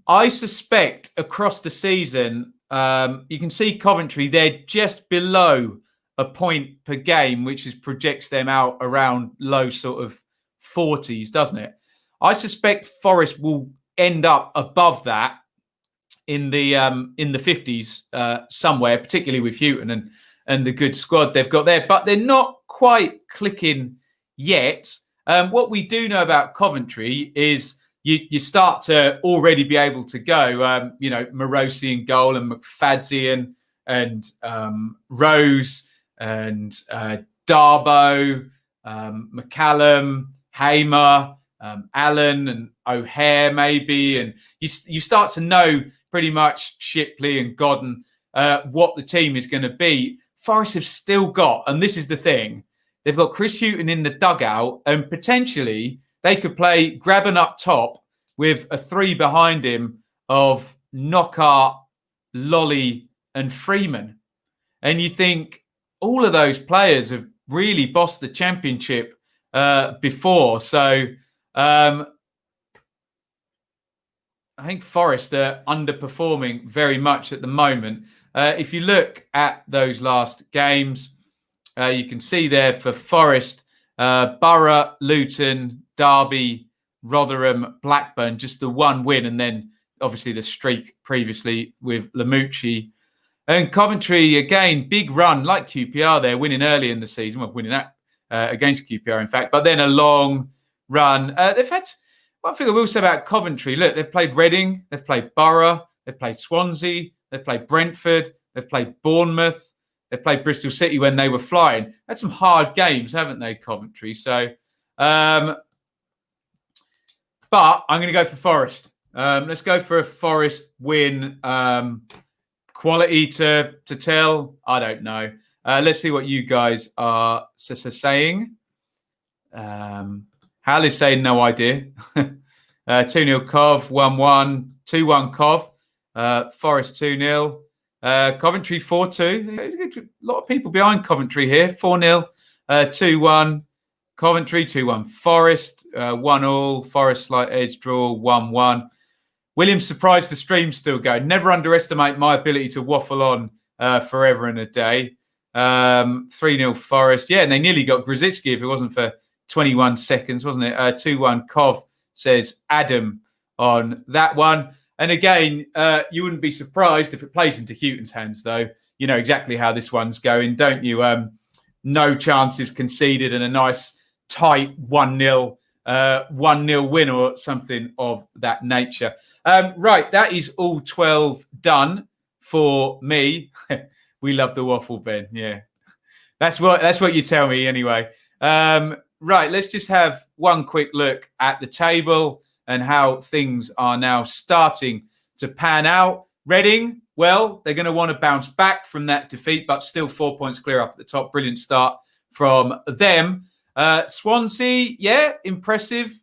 I suspect across the season, you can see Coventry, they're just below a point per game, which projects them out around low sort of 40s, doesn't it? I suspect Forest will end up above that in the 50s somewhere, particularly with Houghton and the good squad they've got there. But they're not quite clicking yet. What we do know about Coventry is you start to already be able to go, Morosi in goal and McFadzean and Rose and Darbo, McCallum, Hamer, Allen and O'Hare maybe. And you start to know pretty much Shipley and Godden what the team is going to be. Forest have still got, and this is the thing, they've got Chris Hughton in the dugout, and potentially they could play Graben up top with a 3 behind him of Knockhart, Lolly and Freeman. And you think all of those players have really bossed the championship before. So I think Forest are underperforming very much at the moment. If you look at those last games, you can see there for Forest, Borough, Luton, Derby, Rotherham, Blackburn, just the one win, and then obviously the streak previously with Lamucci. And Coventry, again, big run like QPR there, winning early in the season. Well, winning that against QPR, in fact. But then a long run. They've had, one thing I will say about Coventry, look, they've played Reading, they've played Borough, they've played Swansea, they've played Brentford, they've played Bournemouth, they've played Bristol City when they were flying. Had some hard games, haven't they, Coventry? So, but I'm going to go for Forest. Let's go for a Forest win. Quality to tell, I don't know. Let's see what you guys are saying. Hal is saying no idea. 2-0 Cov, 1-1, 2-1 Cov. Forest 2-0. Coventry 4-2. A lot of people behind Coventry here. 4-0, 2-1 Coventry, 2-1 Forest, 1-1 Forest slight edge draw, 1-1. Williams surprised the stream still going. Never underestimate my ability to waffle on forever and a day. 3-0 Forest. Yeah, and they nearly got Grzycki if it wasn't for 21 seconds, wasn't it? 2-1 Cov, says Adam on that one. And again, you wouldn't be surprised if it plays into Hughton's hands, though. You know exactly how this one's going, don't you? No chances conceded and a nice tight 1-0 win or something of that nature. Right, that is all 12 done for me. We love the waffle, Ben. Yeah, that's what you tell me anyway. Right, let's just have one quick look at the table and how things are now starting to pan out. Reading, well, they're going to want to bounce back from that defeat, but still 4 points clear up at the top. Brilliant start from them. Swansea, yeah, impressive.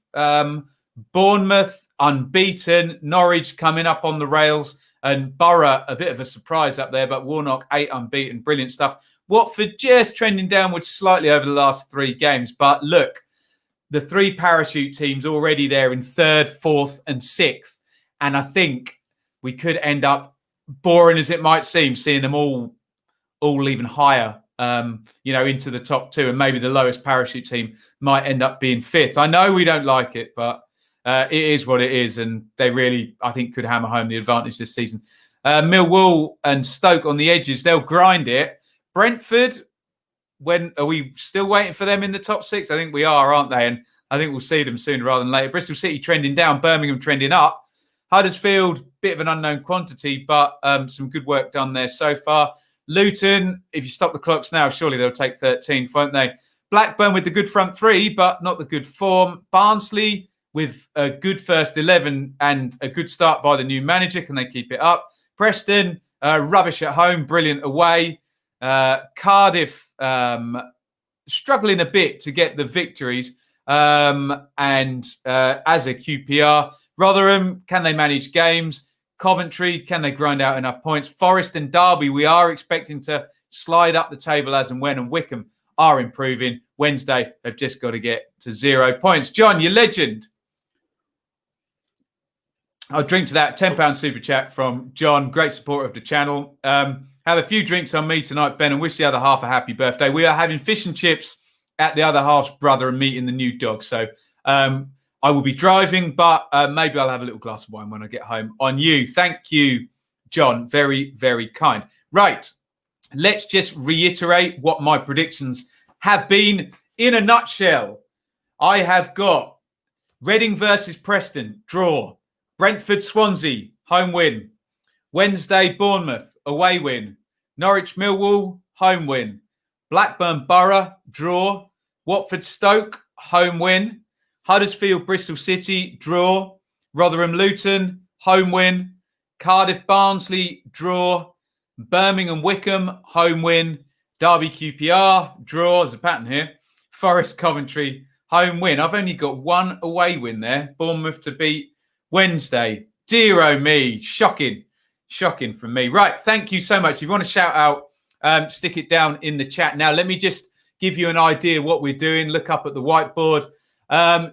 Bournemouth, unbeaten. Norwich coming up on the rails. And Borough, a bit of a surprise up there, but Warnock, 8 unbeaten. Brilliant stuff. Watford just trending downwards slightly over the last 3 games. But look, the 3 parachute teams already there in 3rd, 4th and 6th. And I think we could end up, boring as it might seem, seeing them all even higher, into the top 2. And maybe the lowest parachute team might end up being 5th. I know we don't like it, but it is what it is. And they really, I think, could hammer home the advantage this season. Millwall and Stoke on the edges, they'll grind it. Brentford, when are we still waiting for them in the top 6? I think we are, aren't they? And I think we'll see them sooner rather than later. Bristol City trending down, Birmingham trending up. Huddersfield, bit of an unknown quantity, but some good work done there so far. Luton, if you stop the clocks now, surely they'll take 13th, won't they? Blackburn with the good front 3, but not the good form. Barnsley with a good first 11 and a good start by the new manager. Can they keep it up? Preston, rubbish at home, brilliant away. Cardiff struggling a bit to get the victories. And as a QPR, Rotherham, can they manage games? Coventry, can they grind out enough points? Forest and Derby, we are expecting to slide up the table as and when, and Wickham are improving. Wednesday have just got to get to 0 points. John, your legend. I'll drink to that. £10 super chat from John, great supporter of the channel. Have a few drinks on me tonight, Ben, and wish the other half a happy birthday. We are having fish and chips at the other half's brother and meeting the new dog. So I will be driving, but maybe I'll have a little glass of wine when I get home on you. Thank you, John. Very, very kind. Right. Let's just reiterate what my predictions have been in a nutshell. I have got Reading versus Preston, draw. Brentford, Swansea, home win. Wednesday, Bournemouth, away win. Norwich Millwall, home win. Blackburn Borough, draw. Watford Stoke, home win. Huddersfield Bristol City, draw. Rotherham Luton, home win. Cardiff Barnsley, draw. Birmingham Wickham, home win. Derby QPR, draw. There's a pattern here. Forest Coventry, home win. I've only got one away win there. Bournemouth to beat Wednesday. Dear oh me. Shocking. Shocking from me. Right. Thank you so much. If you want to shout out, stick it down in the chat. Now, let me just give you an idea what we're doing. Look up at the whiteboard.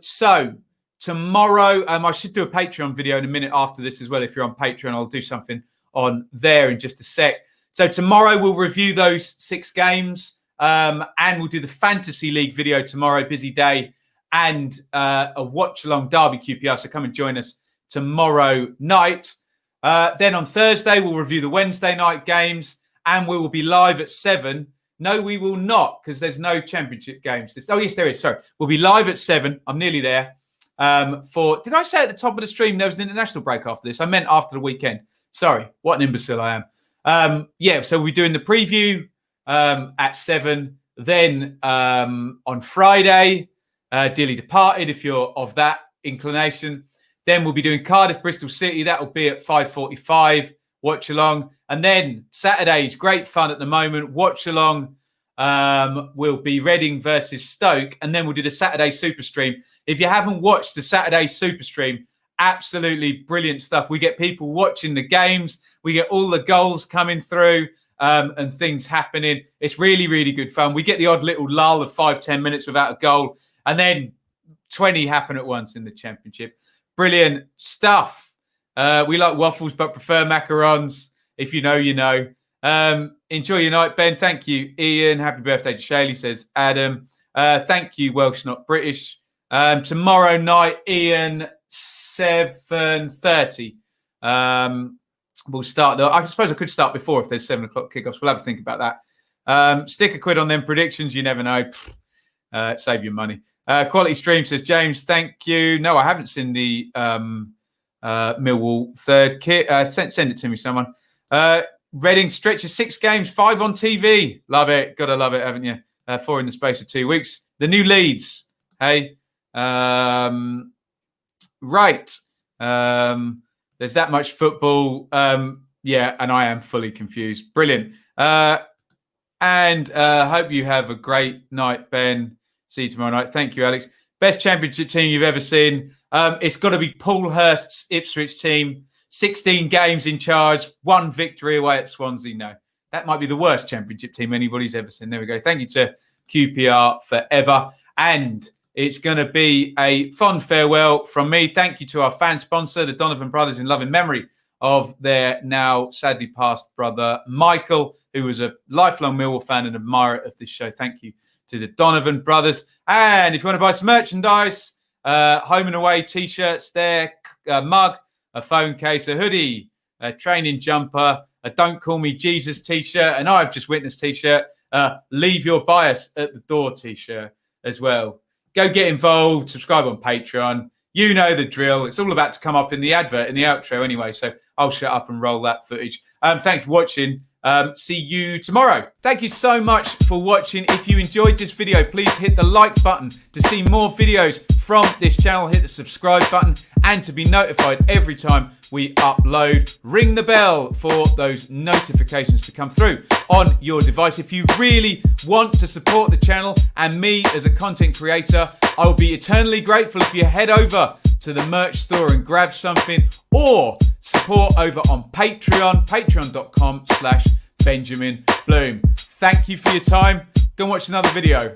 So tomorrow, I should do a Patreon video in a minute after this as well. If you're on Patreon, I'll do something on there in just a sec. So tomorrow we'll review those 6 games and we'll do the Fantasy League video tomorrow, busy day, and a watch-along Derby QPR. So come and join us tomorrow night. Then on Thursday, we'll review the Wednesday night games and we will be live at 7. No, we will not, because there's no championship games. Oh, yes, there is. Sorry. We'll be live at 7. I'm nearly there. Did I say at the top of the stream there was an international break after this? I meant after the weekend. Sorry. What an imbecile I am. So we'll be doing the preview at 7. Then on Friday, Dearly Departed, if you're of that inclination. Then we'll be doing Cardiff Bristol City. That will be at 5:45. Watch along. And then Saturdays, great fun at the moment. Watch along will be Reading versus Stoke. And then we'll do the Saturday Super Stream. If you haven't watched the Saturday Super Stream, absolutely brilliant stuff. We get people watching the games. We get all the goals coming through and things happening. It's really, really good fun. We get the odd little lull of 5-10 minutes without a goal. And then 20 happen at once in the Championship. Brilliant stuff. We like waffles but prefer macarons. If you know, you know. Enjoy your night, Ben. Thank you, Iain. Happy birthday to Shaylee, says Adam. Thank you, Welsh, not British. Tomorrow night, Iain, 7:30. We'll start. I suppose I could start before if there's 7 o'clock kickoffs. We'll have a think about that. Stick a quid on them predictions. You never know. Save your money. Quality Stream, says James. Thank you. No, I haven't seen the Millwall third kit. Send it to me, someone. Reading stretches 6 games, 5 on TV. Love it. Gotta love it, haven't you? 4 in the space of 2 weeks. The new Leeds. Hey. Right. There's that much football. Yeah, and I am fully confused. Brilliant. And hope you have a great night, Ben. See you tomorrow night. Thank you, Alex. Best championship team you've ever seen. It's got to be Paul Hurst's Ipswich team. 16 games in charge, 1 victory away at Swansea. No, that might be the worst championship team anybody's ever seen. There we go. Thank you to QPR forever. And it's going to be a fond farewell from me. Thank you to our fan sponsor, the Donovan brothers, in loving memory of their now sadly passed brother, Michael, who was a lifelong Millwall fan and admirer of this show. Thank you to the Donovan brothers. And if you want to buy some merchandise, home and away T-shirts there, a mug, a phone case, a hoodie, a training jumper, a Don't Call Me Jesus T-shirt, and I've just witnessed T-shirt, Leave Your Bias at the Door T-shirt as well. Go get involved, subscribe on Patreon. You know the drill. It's all about to come up in the advert, in the outro anyway, so I'll shut up and roll that footage. Thanks for watching. See you tomorrow. Thank you so much for watching. If you enjoyed this video, please hit the like button to see more videos from this channel. Hit the subscribe button and to be notified every time we upload. Ring the bell for those notifications to come through on your device. If you really want to support the channel and me as a content creator, I will be eternally grateful if you head over to the merch store and grab something, or support over on Patreon, patreon.com/Benjamin Bloom. Thank you for your time. Go and watch another video.